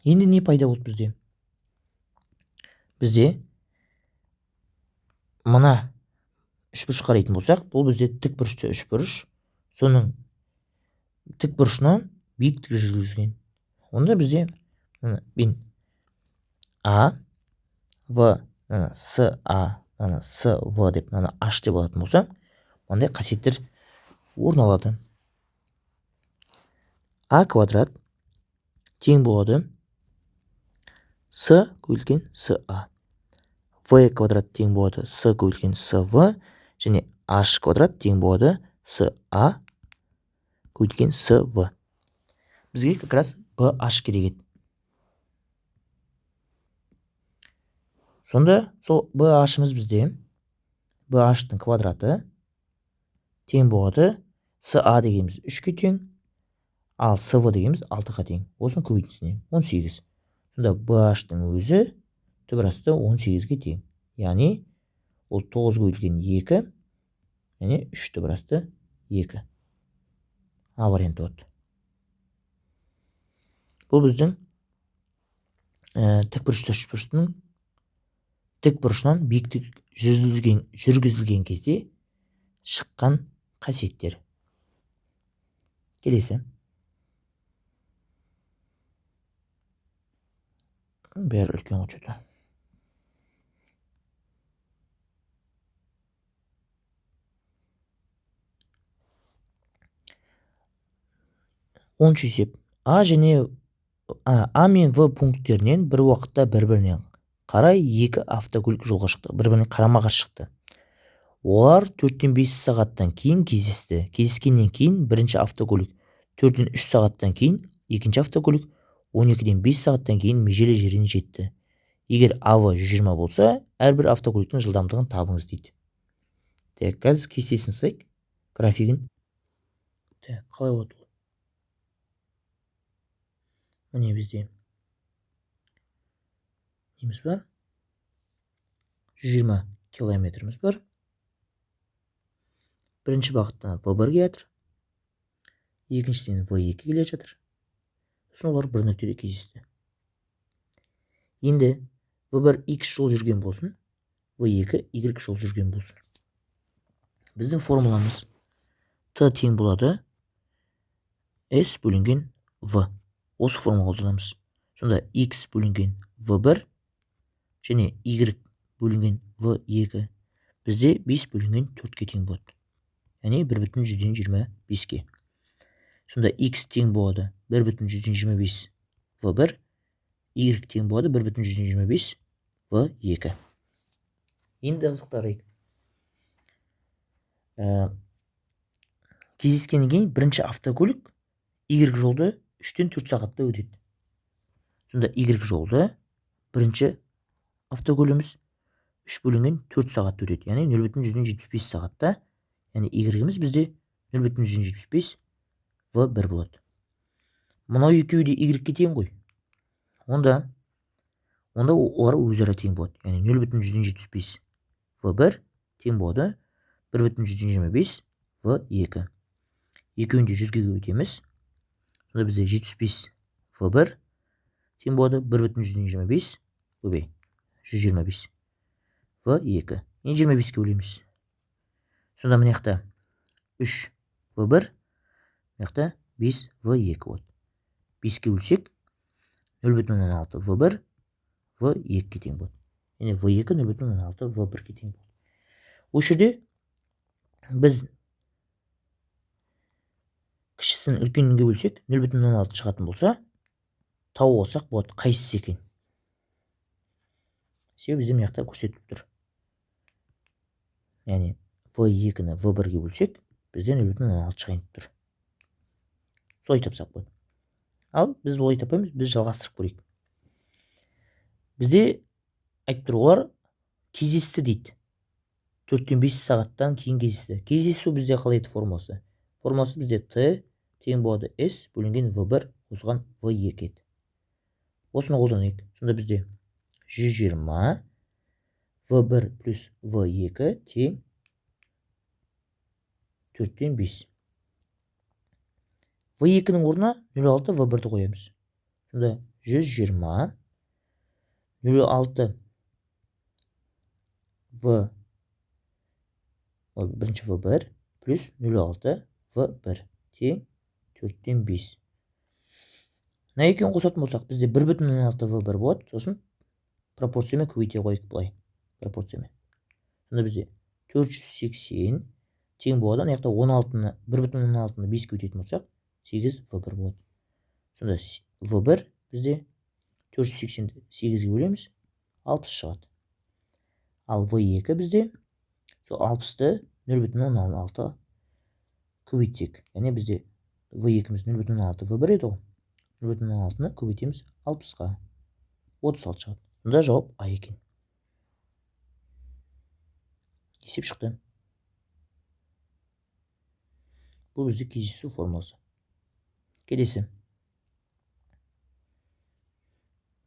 Енді не пайда болды бізде? Бізде мына үш бұрыш қарайтын болсақ, бұл бізде тік бұрышты үш бұрыш, соның тік бұрышынан биіктігі жүргізілген. Онда бізде мен А, В, С, А, С, В деп H деп алатын болсам, мынандай қасиеттер орын алады. А квадрат тең болады С көбейтілген СА. В квадрат тең болады С көбейтілген СВ, және H квадрат тең болады СА көбейтілген СВ. Бізге как раз BH керек еді. Сонда сол BH-ымыз бізде BH-тың квадраты тең болады СА дегеніміз 3-ке тең, ал СВ дегеніміз 6-ға тең. Осының көбейтіндісіне 18. Сонда BH-тың өзі түбірасты 18-ге тең. Яғни ол 9 көбейтілген 2, яғни 3 түбірасты 2. А варианты болады. Бұл біздің тік бұрышты үш бұрыштың тік бұрышынан биіктік жүргізілген кезде шыққан қасиеттер. Келесі. Бәрі үлкен учеті. Оныншы есеп. А мен В пункттерінен бір уақытта бір-бірінен қарай екі автокөлік жолға шықты. Бір-біріне қарама-қарсы шықты. Олар 4-5 сағаттан кейін кездесті. Кездескеннен кейін бірінші автокөлік 4-3 сағаттан кейін екінші автокөлік 12-5 сағаттан кейін межелі жеріне жетті. Егер АВ 120 болса, әрбір автокөліктің жылдамдығын табыңыз дейді. Так, қазір кестесін сызайық. Графигін. Так, қалай болады? Міне бізде неміз бар? 120 километріміз бар. Бірінші бағыттан В1 келе жатыр. Екіншіден В2 келе жатыр. Сосын олар бір нүктеде кездесті. Енді В1 X жол жүрген болсын, В2 Y жол жүрген болсын. Біздің формуламыз Т тең болады S бөлінген В. Осы формула қолданамыз. Сонда X бөлінген V1 және Y бөлінген V2 бізде 5 бөлінген 4-ке тең болады. Яғни 1,125-ке. Сонда X тең болады 1,125 V1, Y тең болады 1,125 V2. Енді қызықтарайық. Кездескеннен кейін бірінші автокөлік Y жолды 3-4 сағатта өтеді. Сонда Y жолды бірінші автокөлігіміз 3 бөлінген 4 сағатта өтеді. Яғни 0,175 сағатта. Яғни Y-іміз бізде 0,175 V1 болады. Мынау екеуі де Y-ге тең ғой. Онда олар өзара тең болады. Яғни 0,175 V1 тең болады 1,125 V2. Екеуін де 100-ге көбейтеміз. Сонда бізде 75 V1 тең болады 1,125 көбей 125 V2. Енді 25-ке бөлеміз. Сонда мына жақта 3 V1, мына жақта 5 V2 болады. 5-ке бөлсек 0,16 V1 V2-ге тең болады. Яғни V2 0,16 V1-ге тең болады. Осы жерде біз кішісін үлкенге бөлсек 0,16 шығатын болса, тауып алсақ болады қайсысы екен. Себебі бізде мына жақта көрсетіп тұр. Яғни V2-ні V1-ге бөлсек, бізде 0,16 шығайын тұр. Солай тапсақ болады. Ал біз олай тапаймыз, біз жалғастырып көрейік. Бізде айтып тұр, олар кездесті дейді. 4-5 сағаттан кейін кездесті. Кездесу бізде қалай еді формуласы? Формуласы бізде Т тең болады S бөлінген V1 қосылған V2 еді. Осыны қолданайық. Сонда бізде 120 V1 плюс V2 тең 4-5. V2-нің орнына 0,6 V1-ді қоямыз. Сонда 120 0,6 бірінші V1 плюс 0,6 V1 тең 4-5. Мына екеуін қосатын болсақ, бізде 1,16 V1 болады. Сосын пропорциямен көбейте қойып былай. Пропорциямен. Сонда бізде 480 тең болады. Мына жақта 1,16-ны 5-ке өтетін болсақ, 8 V1 болады. Сонда V1 бізде 480-ді 8-ге бөлеміз, 60 шығады. Ал V2 бізде сол 60-ды 0,16 көбейтсек. Яғни бізде V2-міз 0,16 V1 еді ғой. 0,16-ны көбейтеміз 60-ға. 36 шығады. Сонда жауап А екен. Есеп шықты. Бұл бізде кездесу формуласы. Келесі.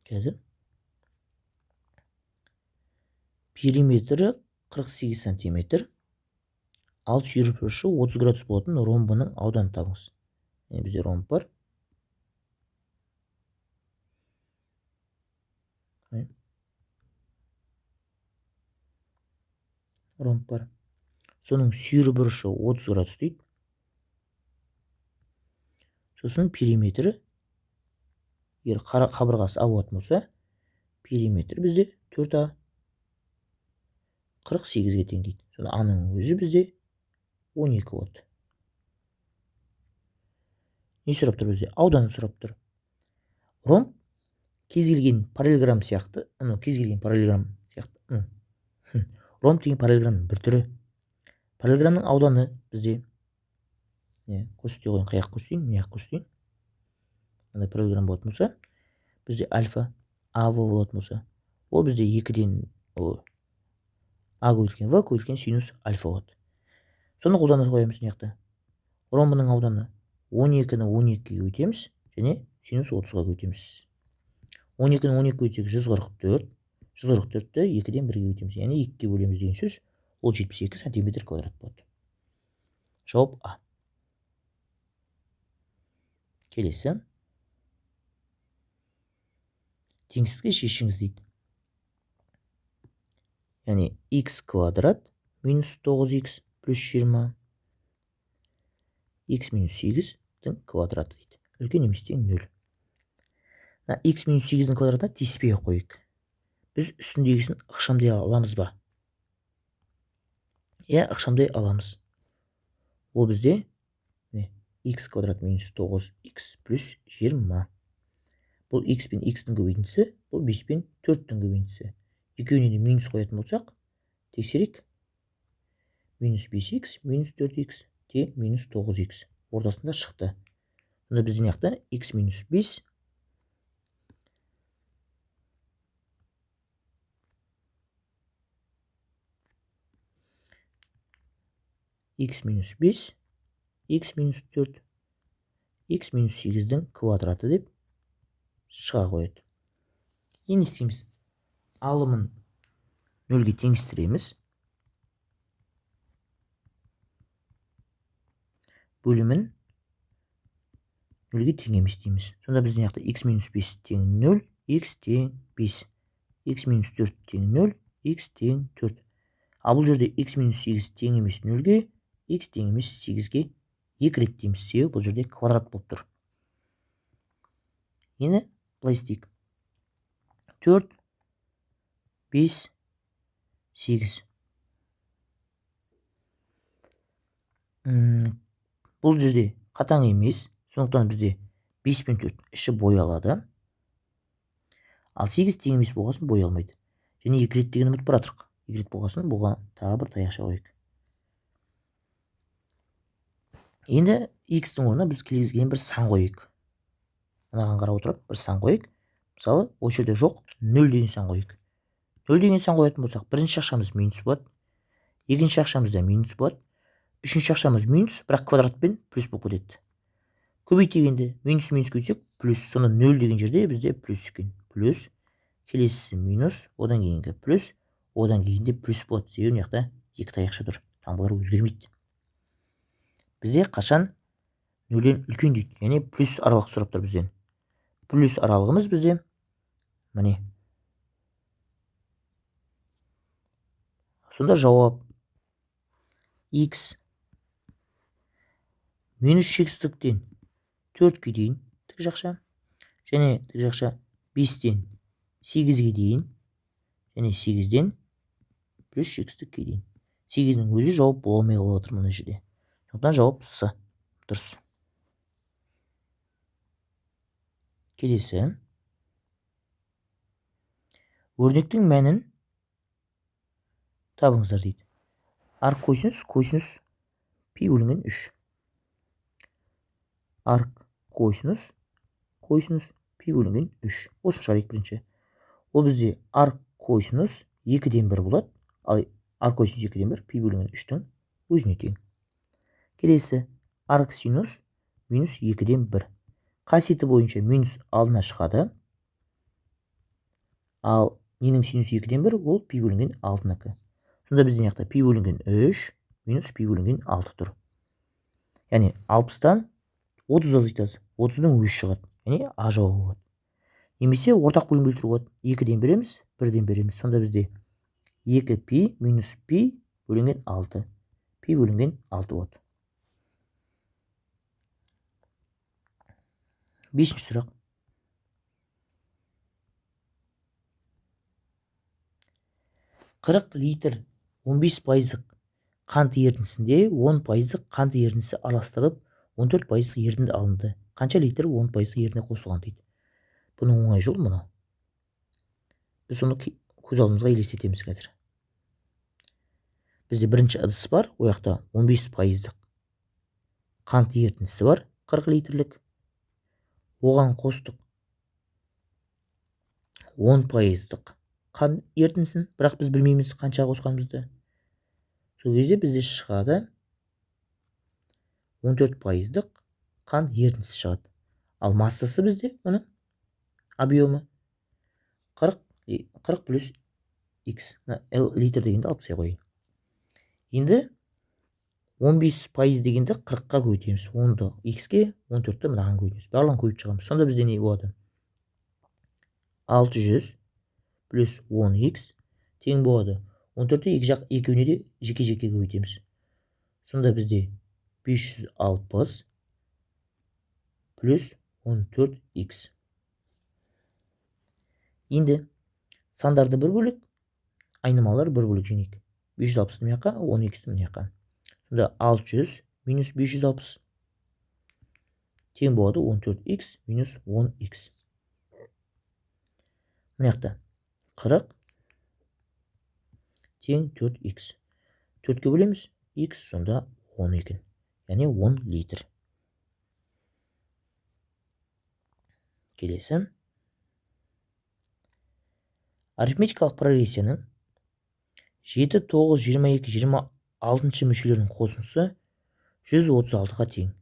Қазір периметрі 48 сантиметр, ал сүйріп ұшы 30 градус болатын ромбының ауданын табыңыз. Яғни бізде ромб бар. ромб бар. Соның сүйір бұрышы 30 градус дейді. Сосын периметрі, егер қабырғасы А болатын болса, периметр бізде 4А 48-ге тең дейді. Сонда аның өзі бізде 12 болады. Не сұрап тұр бізде? Ауданы сұрап тұр. Ромб кез келген параллелограмм сияқты, ромб деген параллелограммның бір түрі. Параллелограммның ауданы бізде көрсете қойын, қаяқ көрсетейін, мына жақ көрсетейін. Мынандай параллелограмм болатын болса, бізде альфа А болатын болса, ол бізде 2-ден А көбейтілген В көбейтілген синус альфа болады. Соны қолдана қоямыз мына жақта. Ромбының ауданы 12-ні 12-ге көбейтеміз және синус 30-ға көбейтеміз. 12-ні 12-ге көбейтсек 144, 144-ті 2-ден 1-ге көбейтеміз, яғни 2-ге бөлеміз деген сөз, ол 72 сантиметр квадрат болады. Жауап А. Келесі. Теңсіздікті шешіңіз дейді. Яғни x квадрат минус 9x плюс 20 x минус 8-дің квадраты дейді. Үлкен емес тең 0. X минус 8-дің квадратына тиіспей қойық. Біз үстіндегісін ықшамдай аламыз ба? Ықшамдай аламыз. Ол бізде x квадрат минус 9x плюс 20. Бұл x пен x-дің көбейтіндісі, бұл 5 пен 4-дің көбейтіндісі. Екеуіне де минус қоятын болсақ, тексерек. Минус 5x, минус 4x, тең минус 9x. Ортасында шықты. Мұнда біздің яқта x минус 5, x минус 5, x минус 4, x минус 8-дің квадраты деп шыға қояды. Енді істейміз. Алымын 0-ге теңестіреміз. Бөлімін 0-ге тең емес дейміз. Сонда біздің яқта x минус 5 тең 0, x тең 5, x минус 4 тең 0, x тең 4. Бұл жерде x минус 8 тең емес 0-ге, x тең емес 8-ге 2 рет дейміз. Себебі бұл жерде квадрат болып тұр. Енді былай істейік. 4, 5, 8. Бұл жерде қатаң емес, сондықтан бізде 5 пен 4 іші боялады. Ал 8 тең емес болғасын боялмайды. Және 2 рет деген ұмытып баратырық. 2 рет болғасын бұға тағы бір таяқша қойық. Енді x-тің орнына біз келген бір сан қойық. Мынаған қарап отырып, бір сан қойық. Мысалы, ол жерде жоқ 0 деген сан қойық. 0 деген сан қоятын болсақ, бірінші ақшамыз минус болады, екінші ақшамызда минус болады, үшінші ақшамыз минус, бірақ квадратпен плюс болып кетеді. Көбейтегенде минус көйтсек, плюс, соны 0 деген жерде бізде плюс екен. Плюс, келесісі минус, одан кейінгі плюс, одан кейінде плюс болады. Себебі мына жақта 2 таяқша тұр. Таңбалар өзгермейді. Бізде қашан 0-ден үлкен дейді, яғни плюс аралық сұрап тұр бізден. Плюс аралығымыз бізде міне. Сонда жауап x минус шексіздіктен 4-ке дейін тік жақша, және тік жақша 5-тен 8-ге дейін, және 8-ден плюс шексіздікке дейін. 8-дің өзі жауап бола алмай қалып отыр мына жерде. Сондықтан жауап С дұрыс. Келесі. Өрнектің мәнін табыңыздар дейді. Арк косинус пи бөлінген 3. Арк косинус пи бөлінген 3. Осы шарик бірінші. Ол бізде арк косинус 2-ден 1 болады. Ал арк косинус 2-ден 1 пи бөлінген 3-тің өзіне тең. Келесі. Арк синус минус 2-ден 1. Қасиеті бойынша минус алдына шығады. Ал ненің синус 2-ден 1 ол пи бөлінген 6-нікі. Сонда біздің яқта пи бөлінген 3 минус пи бөлінген 6 тұр. Яғни 60-тан 30 азайтасыз. 30-ның өзі шығады. Яғни А жауабы болады. Немесе ортақ бөлім келтіру болады. 2-ден береміз, 1-ден береміз. Сонда бізде 2 пи минус пи бөлінген 6. Пи бөлінген 6 болады. 5-ші сұрақ. «40 литр 15% қант ерітіндісінде 10% қант ерітіндісі араластырылып 14% ерітінді алынды. Қанша литр 10% ерітінді қосылған» дейді. Бұның оңай жол мұны. Біз соны көз алдымызға елестетеміз қазір. Бізде бірінші ыдыс бар, о жақта 15% қант ерітіндісі бар, 40 литрлік. Оған қостық 10% қант ерітіндісін, бірақ біз білмейміз қанша қосқанымызды. Сол кезде бізде шығады 14% қант ерітіндісі шығады. Ал массасы бізде оның объемы 40 плюс x. L литр дегенде алып тастай қойын. Енді 15% дегенде 40-қа көйтеміз. 10-ды x-ке, 14-ті мынаған көйтеміз. Барлығын көйіп шығамыз. Сонда бізде не болады? 600 плюс 10x тең болады. 14-ті екеуіне де жеке-жеке көйтеміз. Сонда бізде 560 плюс 14x. Енді сандарды бір бөлік, айнымалар бір бөлік жинейік. 560 мына жаққа, 12 мына жаққа. Сонда 600 минус 560 тең болады 14x минус 10x. Мына жақта 40 тең 4x. 4-ке бөлеміз, x сонда 10 екен. Яғни 10 литр. Келесі. Арифметикалық прогрессияның 7, 9, 22, 26 мүшелерінің қосындысы 136-ға тең.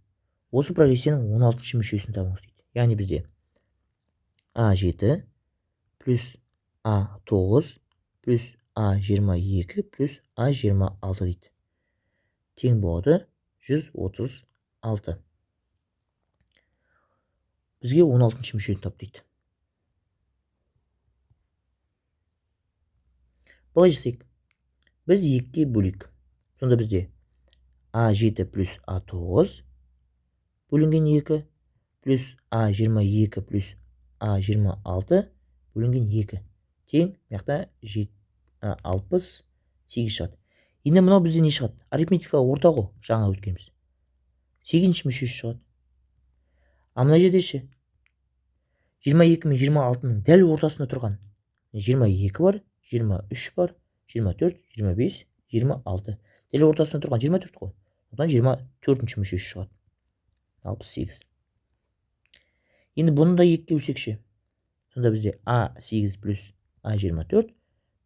Осы прогрессияның 16 мүшесін табыңыз дейді. Яғни бізде А7 плюс А9 плюс А22 плюс А26 дейді. Тең болады 136. Бізге 16 мүшені тап дейді. Былай жасайық. Біз 2-ке бөлейік. Сонда бізде А7 плюс А9 бөлінген 2 плюс А22 плюс А26 бөлінген 2. Тең, мияқта 68 шығады. Енді мынау бізде не шығады? Арифметикалық орта ғой, жаңа өткенбіз. 8-ші мүшесі шығады. А мына жерде ше 22 мен 26-ның дәл ортасында тұрған 22 бар, 23 бар, 24, 25, 26. Дәл ортасында тұрған 24 қой. Одан 24-ші мүшесі шығады. 68. Енді бұны да 2-ке бөлсекші. Сонда бізде А8 плюс А24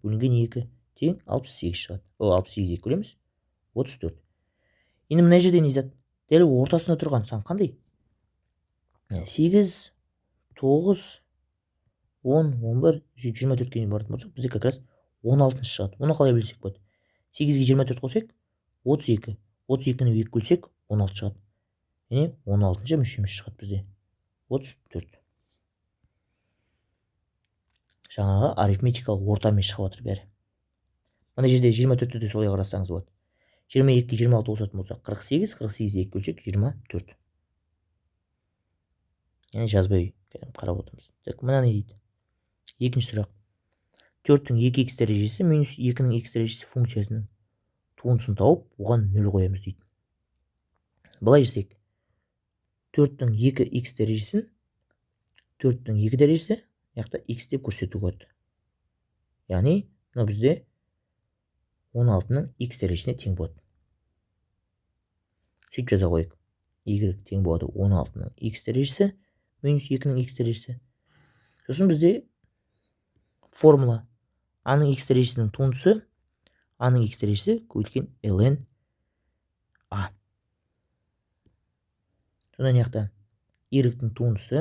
бөлінген 2 тең 68 шығады. Ол 68 2 бөлеміз 34. Енді мына жерде не зат? Дәл ортасында тұрған сан қандай? 8, 9, 10, 11, 24-ке дейін баратын болсақ, бізде как раз 16 шығады. Оны қалай білсек болады? 8-ге 24 қосек 32. 32-ні 2 бөлсек 16 шығады. Яғни 16-шы мүшеміз шығады бізде. 34. Жаңағы арифметикалық ортамен шығып отыр бәрі. Мына жерде 24-ті де солай қарасаңыз болады. 22-ге 26 қосатын болсақ 48, 48-ге 2 бөлсек 24. Яғни жазбай қарап отырмыз. Так, мына не дейді? Екінші сұрақ. 4-тің 2x дәрежесі минус 2-ның x дәрежесі функциясының туындысын тауып, оған 0 қоямыз дейді. Былай жасайық. 4-тің 2x дәрежесін 4-тің 2 дәрежесі яқта x деп көрсетуге болады. Яғни, мына бізде 16-ның x дәрежесіне тең болады. Сөйтіп жаза қойық. Y тең болады 16-ның x дәрежесі минус 2-ның x дәрежесі. Сосын бізде формула А-ның x дәрежесінің туындысы А-ның x дәрежесі көбейткен ln А. Сонда яқта Y-дің туындысы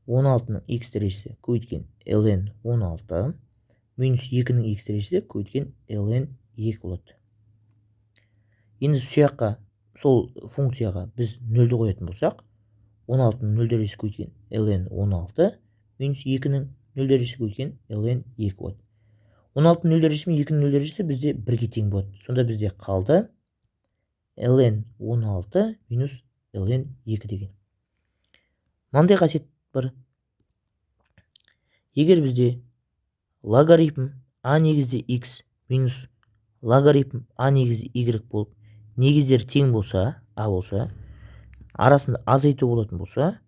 16-ның x дәрежесі көбейткен ln 16 минус 2-ның x дәрежесі көбейткен ln 2 болады. Енді сұяққа сол функцияға біз 0-ді қоятын болсақ, 16-ның 0 дәрежесі көбейткен ln 16 минус 2-ның 0 дәрежесі көбейткен ln 2 болады. 16 нөл дәрежесі мен 2 нөл дәрежесі бізде 1-ге тең болады. Сонда бізде қалды ln 16 минус ln 2 деген. Мынандай қасиет бар. Егер бізде логарифм а негізде x минус логарифм а негізде y болып, негіздері тең болса, а болса, арасында азайту болатын болса,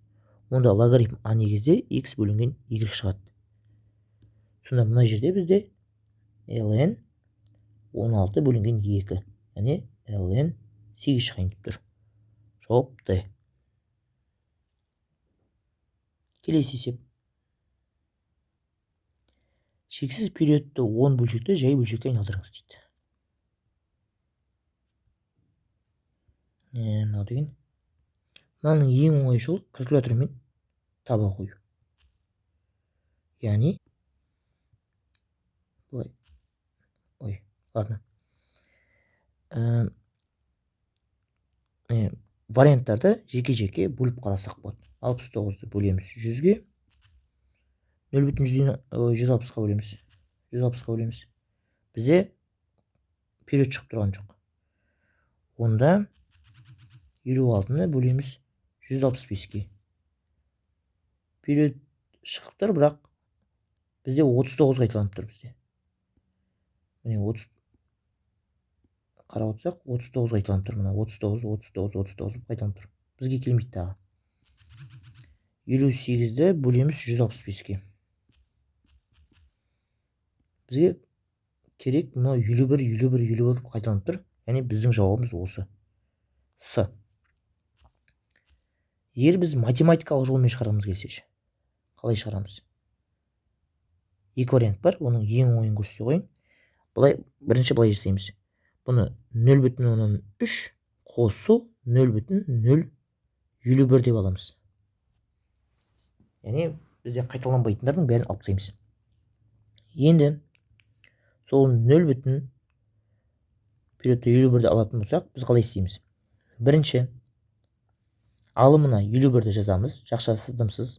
онда логарифм а негізде x бөлінген y шығады. Сонда мына жерде бізде ln 16 бөлінген 2, яғни ln 8 шығайын деп тұр. Жауап Д. Келесі есеп. Шексіз периодты 10 бөлшекті жай бөлшекке айналдырыңыз дейді. Мынау деген. Мынаның ең оңай жол калькулятормен таба қою. Яғни былай. Ой, ладно. Варианттарды жеке-жеке бөліп қарасақ болады. 69-ды бөлеміз 100-ге. 0,160-қа бөлеміз. 160-қа бөлеміз. Бізде период шығып тұрған жоқ. Онда 56-ны бөлеміз 165-ке. Период шығып тұр, бірақ бізде 39 қайталанып тұр бізде. Міне 30 қарап отырсақ 39 қайталанып тұр. Мына 39 қайталанып тұр. Бізге келмейді тағы. 58-ді бөлеміз 165-ке. Бізге керек мына 51 қайталанып тұр. Яғни біздің жауабымыз осы. С. Егер біз математикалық жолмен шығарамыз келсек, қалай шығарамыз? Екі вариант бар, оның ең оңайын көрсете қойын. Бірінші былай жасаймыз. Бұны 0,3 қосу 0,051 деп аламыз. Яғни бізде қайталанбайтындардың бәрін алып тастаймыз. Енді сол 0,051-ді алатын болсақ, біз қалай істейміз? Бірінші алымына 51-ді жазамыз, жақшасы дымсыз.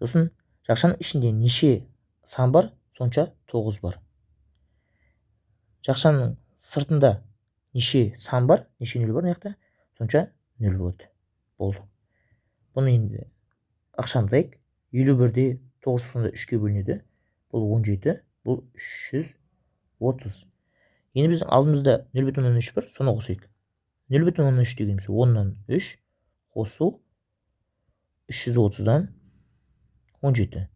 Сосын жақшаның ішінде неше сан бар, сонша 9 бар. Жақшаның сыртында неше сан бар, неше нөл бар мына сонша 0 болады. Болды. Бұны енді ақшамдайық. 51-де 9 сонда 3-ке бөлінеді. Бұл 17, бұл 330. Енді біздің алдымызда 0,3 бар, соны қосайық. 0,3 дегеніміз 10-нан 3 қосу 330-дан 17.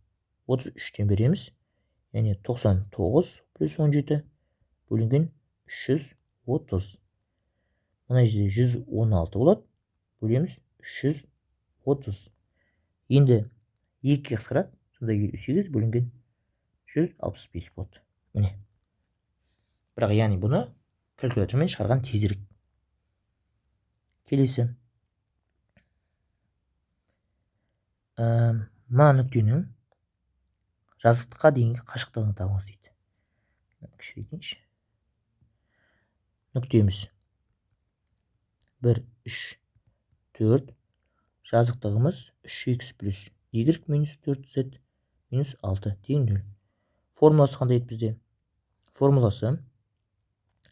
33-тен береміз. Яғни 99 плюс 17 бөлінген 330. Мына жерде 116 болады. Бөлеміз 330. Енді 2-ге қысқарады. Сонда 58 бөлінген 165 болады. Міне. Бірақ яғни бұны калькулятормен шығарған тезірек. Келесі. Мына нүктенің жазықтыққа дейінгі қашықтығын табыңыз дейді. Кішірейтейінші. Нүктеміз 1, 3, 4. Жазықтығымыз 3x плюс y минус 4z минус 6 тең 0. Формуласы қандай еді бізде? Формуласы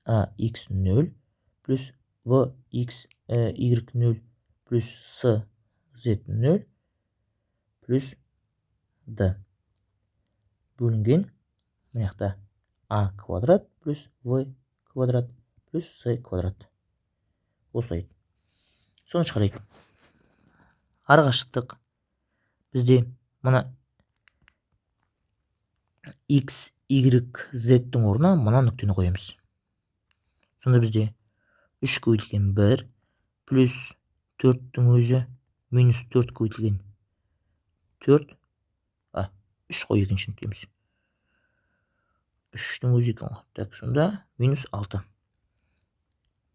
ax 0 плюс vx y 0 плюс s z 0 плюс d бөлінген мына a квадрат плюс v квадрат плюс c квадрат. Осылай. Соны шығарайық. Арақашықтық бізде мына x, y, z-тің орнына мына нүктені қоямыз. Сонда бізде 3 көбейтілген 1 плюс 4-тің өзі минус 4 көбейтілген 4. 3 қой екінші нүктеміз. 3-тің өзі екен ғой. Так, сонда минус 6.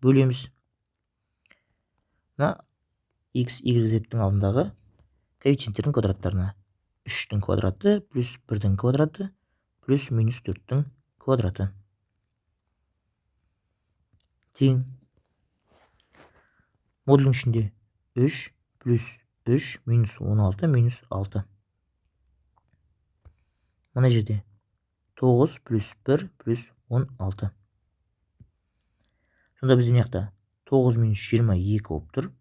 Бөлеміз. Мына x, y, z-тің алдындағы коэффициенттердің квадраттарына. 3-тің квадраты плюс 1-тің квадраты плюс минус 4-тің квадраты. Тең. Модулдің ішінде 3 плюс 3 минус 16 минус 6. Мына жерде 9 плюс 1 плюс 16. Сонда бізде мына 9 минус 22 болып тұр.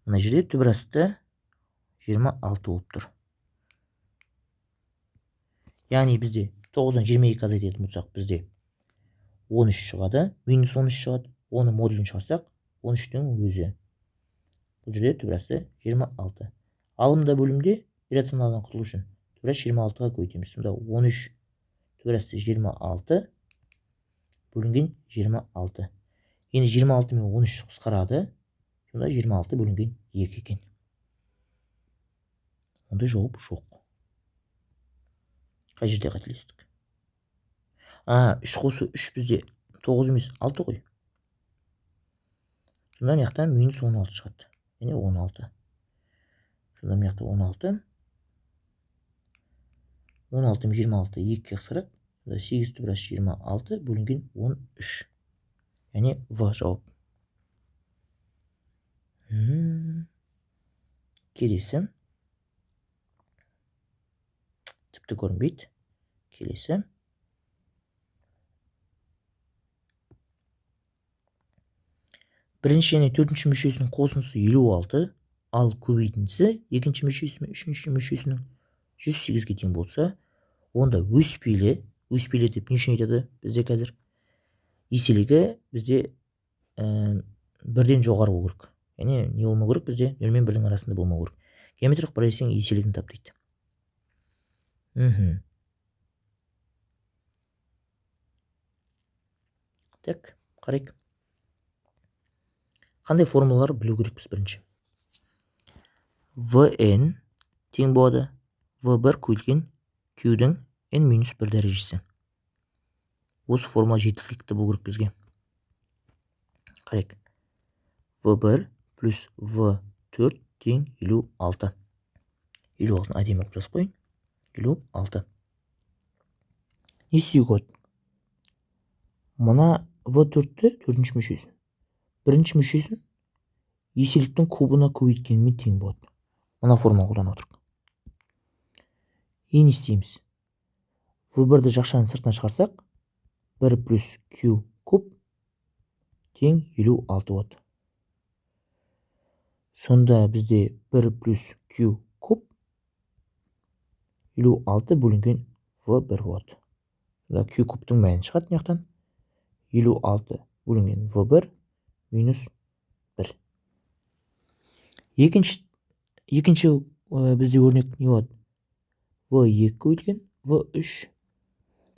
Мына жерде түбір асты 26 болып тұр. Яғни бізде 9-дан 22 азайтатын болсақ, бізде 13 шығады, минус 13 шығады. Оны модулін шығарсақ, 13-тің өзі. Бұл жерде түбір асты 26. Алымда бөлімде иррационалдан құтылу үшін түбір асты 26-ға көйтеміз. Сонда 13 түбір асты 26 бөлінген 26. Енді 26 мен 13 қысқарады. Сонда 26 бөлінген 2 екен. Ондай жауап жоқ. Қай жерде қателестік? 3 қосу 3 бізде 9 емес 6 ғой. Сонда мына минус 16 шығады. Яғни 16. Сонда мына 16. 16 мен 26 2-ге қысқарады. Сонда 8 түбір асты 26 бөлінген 13. Яғни В жауап. Келесі. Тіпті көрінбейді. Келесі. Бірінші және төртінші мүшесінің қосындысы 56, ал көбейтіндісі екінші мүшесі мен үшінші мүшесінің 108-ге тең болса, онда өспейлі деп не үшін айтады бізде қазір? Еселігі бізде бірден жоғары болу керек. Яғни не болмау керек бізде? 0 мен 1-дің арасында болмау керек. Геометриялық прогрессияның еселігін тап дейді. Так, қарайық. Қандай формулалар білу керекпіз бірінші? Vn тең болады V1 көйілген Q-дің n-1 дәрежесі. Осы формула жеткілікті болу керек бізге. Қарайық. V1 плюс V4 тең 56. 56-ны әдемі қылып жазып қойын. 56. Не істеуге болады? Мына V4-ті төртінші мүшесін. Бірінші мүшесін еселіктің кубына көбейткенмен тең болады. Мына формула қолданып отырық. Не істейміз? V1-ді жақшаның сыртына шығарсақ, 1 плюс Q куб тең 56 болады. Сонда бізде 1 плюс Q куб 56 бөлінген V1 болады. Сонда Q кубтың мәні шығады мынаяқтан. 56 бөлінген V1 минус 1. Екінші бізде өрнек не болады? V2 көбейтілген V3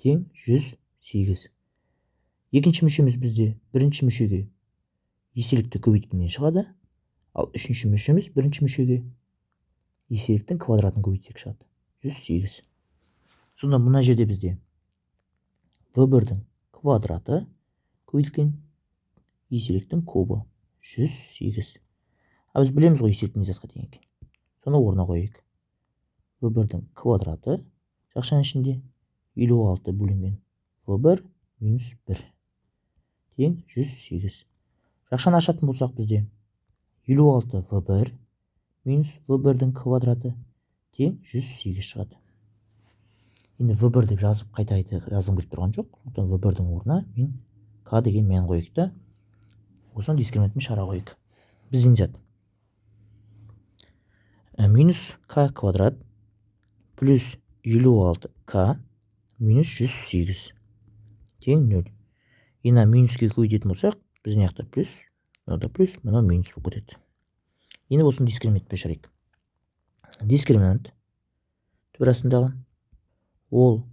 тең 108. Екінші мүшеміз бізде бірінші мүшеге еселікті көбейткеннен шығады, ал үшінші мүшеміз бірінші мүшеге еселіктің квадратын көбейтсек шығады. 108. Сонда мына жерде бізде V1-дің квадраты көбейтілген еселіктің кубы 108. Біз білеміз ғой еселік не затқа тең екен. Соны орнына қояйық. V1-дің квадраты жақшаның ішінде 56 бөлінген V1 минус 1 тең 108. Жақшаны ашатын болсақ бізде 56 V1 минус V1-дің квадраты тең 108 шығады. Енді V1 деп жазып қайта жазғым келіп тұрған жоқ. V1-дің орнына мен К деген мән қойық та, осыны дискриминантымен шығара қойық. Біздің зат минус К квадрат плюс 56К минус 108 тең 0. Енді минуске көбейтетін болсақ, біздің яқта плюс, мынада плюс, мынау минус болып кетеді. Енді осыны дискриминантпен шығарайық. Дискриминант түбір астындағы ол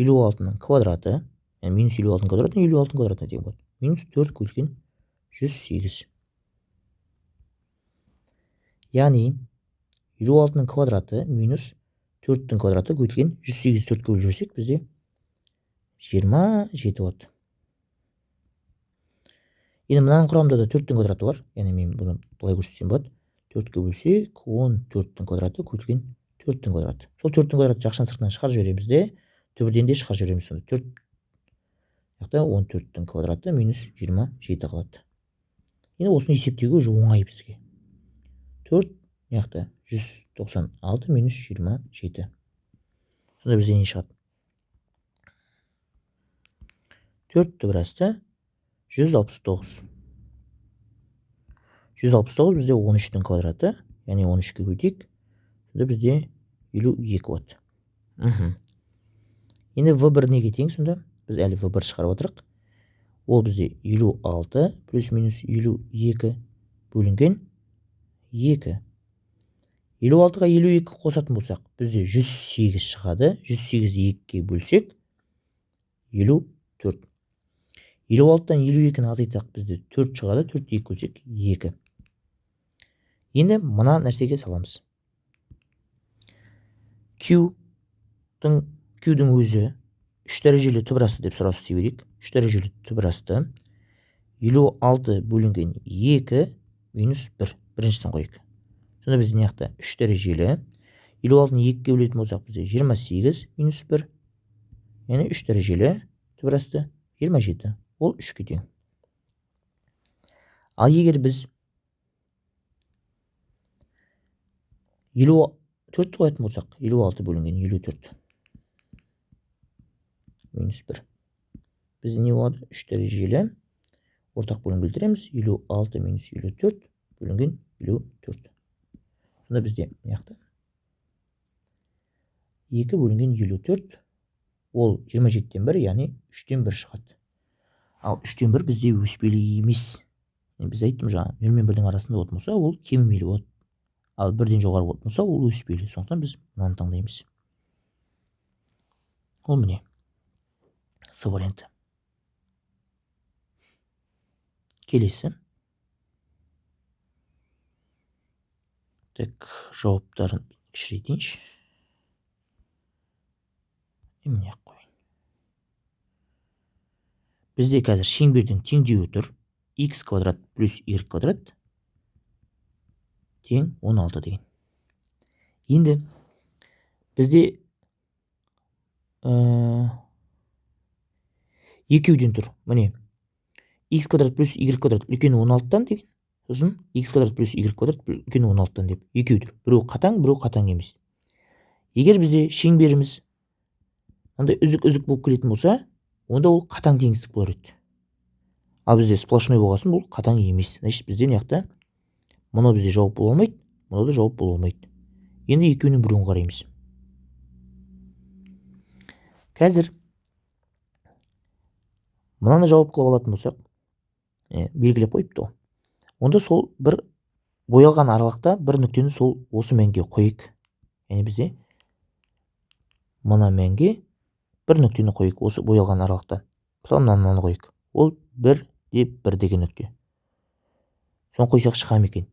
56-ның квадраты, минус 56-ның квадраты 56-ның квадратына тең болады. Минус 4 көбейтілген 108. Яғни 56-ның квадраты минус 4-тің квадраты көбейтілген 108 4 бөліп жүрсек, бізде 27 болады. Енді мынаның құрамында да 4-тің квадраты бар. Яғни мен бұны былай көрсетсем болады. 4-ке бөлсек, 14-тің квадраты көбейтілген 4-тің квадраты. Сол 4-тің квадраты жақшаның сыртынан шығарып жібереміз де, түбірден де шығарып жібереміз. Сонда 4 яқта 14-тің квадраты минус 27 қалады. Енді осыны есептеуге уже оңай бізге. 4 яқта 196 минус 27. Сонда бізде не шығады? 4 түбірасты 169. 169 бізде 13-тің квадраты, яғни 13-ке көтейік. Сонда бізде 52 болады. Енді V1 неге тең сонда? Біз әлі V1 шығарып отырық. Ол бізде 56 плюс минус 52 бөлінген 2. 56-ға 52 қосатын болсақ, бізде 108 шығады. 108-ді 2-ге бөлсек, 54. 56-тан 52-ні азайтсақ, бізде 4 шығады. 4-ді 2 бөлсек, 2. Енді мына нәрсеге саламыз. Q-дің өзі 3 дәрежелі түбірасты деп сұрау істей берейік. 3 дәрежелі түбірасты 56 бөлінген 2 минус 1. Біріншісін қойық. Сонда біз не яқта 3 дәрежелі 56-ны 2-ге бөлетін болсақ, бізде 28 минус 1. Яғни 3 дәрежелі түбірасты 27. Ол 3-ке тең. Ал егер біз 54 қоятын болсақ, 56 бөлінген 54 минус 1. Бізде не болады? 3 дәрежелі ортақ бөлім білдіреміз. 56 минус 54 бөлінген 54. Сонда бізде не яқта 2 бөлінген 54, ол 27-тен 1, яғни 3-тен 1 шығады. Ал 3-тен 1 бізде өспелі емес. Біз айттым жаңа, 0 мен 1-дің арасында болатын болса, ол кемімейлі болады. Ал 1-ден жоғары болатын болса, ол өспелі. Сондықтан біз мынаны таңдаймыз. Ол міне. С варианты. Келесі. Так, жауаптарын кішірейтейінші. Міне қойын. Бізде қазір шеңбердің теңдеуі тұр. X квадрат плюс Y квадрат тең 16 деген. Енді бізде екеуден тұр. Міне, x квадрат плюс y квадрат үлкені 16-тан деген. Сосын x квадрат плюс y квадрат үлкені 16-тан деп. Екеу тұр. Біреу қатаң емес. Егер бізде шеңберіміз мынандай үзік болып келетін болса, онда ол қатаң теңістік болар еді. Ал бізде сплошной болғасын, бұл қатаң емес. Значит, бізде не яқта мынау бізде жауап бола алмайды, мынау да жауап бола алмайды. Енді екеуінің біреуін қараймыз. Қазір мынаны жауап қылып алатын болсақ, белгілеп қойыпты ол. Онда сол бір боялған аралықта бір нүктені сол осы мәнге қойық. Яғни бізде мына мәнге бір нүктені қойық осы боялған аралықта. Мысалы мынаны қойық. Ол 1 деп 1 деген нүкте. Соны қойсақ шығам екен.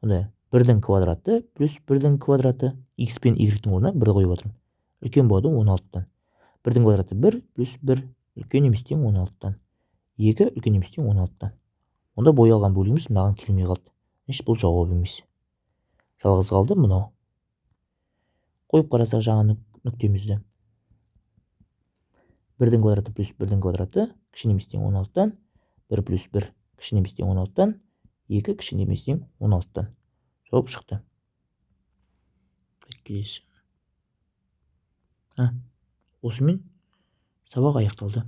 Онда 1-дің квадраты плюс 1-дің квадраты x пен y-дің орнына 1 қойып отырмын. Үлкен болады 16-тан. 1-дің квадраты 1 плюс 1 үлкен еместен 16-тан. 2 үлкен еместен 16-тан. Онда боялған бөлігіміз мынаған келмей қалды. Значит, бұл жауап емес. Жалғыз қалды мынау. Қойып қарасақ жаңа нүктемізді. 1-дің квадраты плюс 1-дің квадраты кішіне еместен 16-тан. 1 плюс 1 кішіне еместен 16-тан. 2 кішіне еместен 16-тан. Жауап шықты. Келесі. Осымен сабақ аяқталды.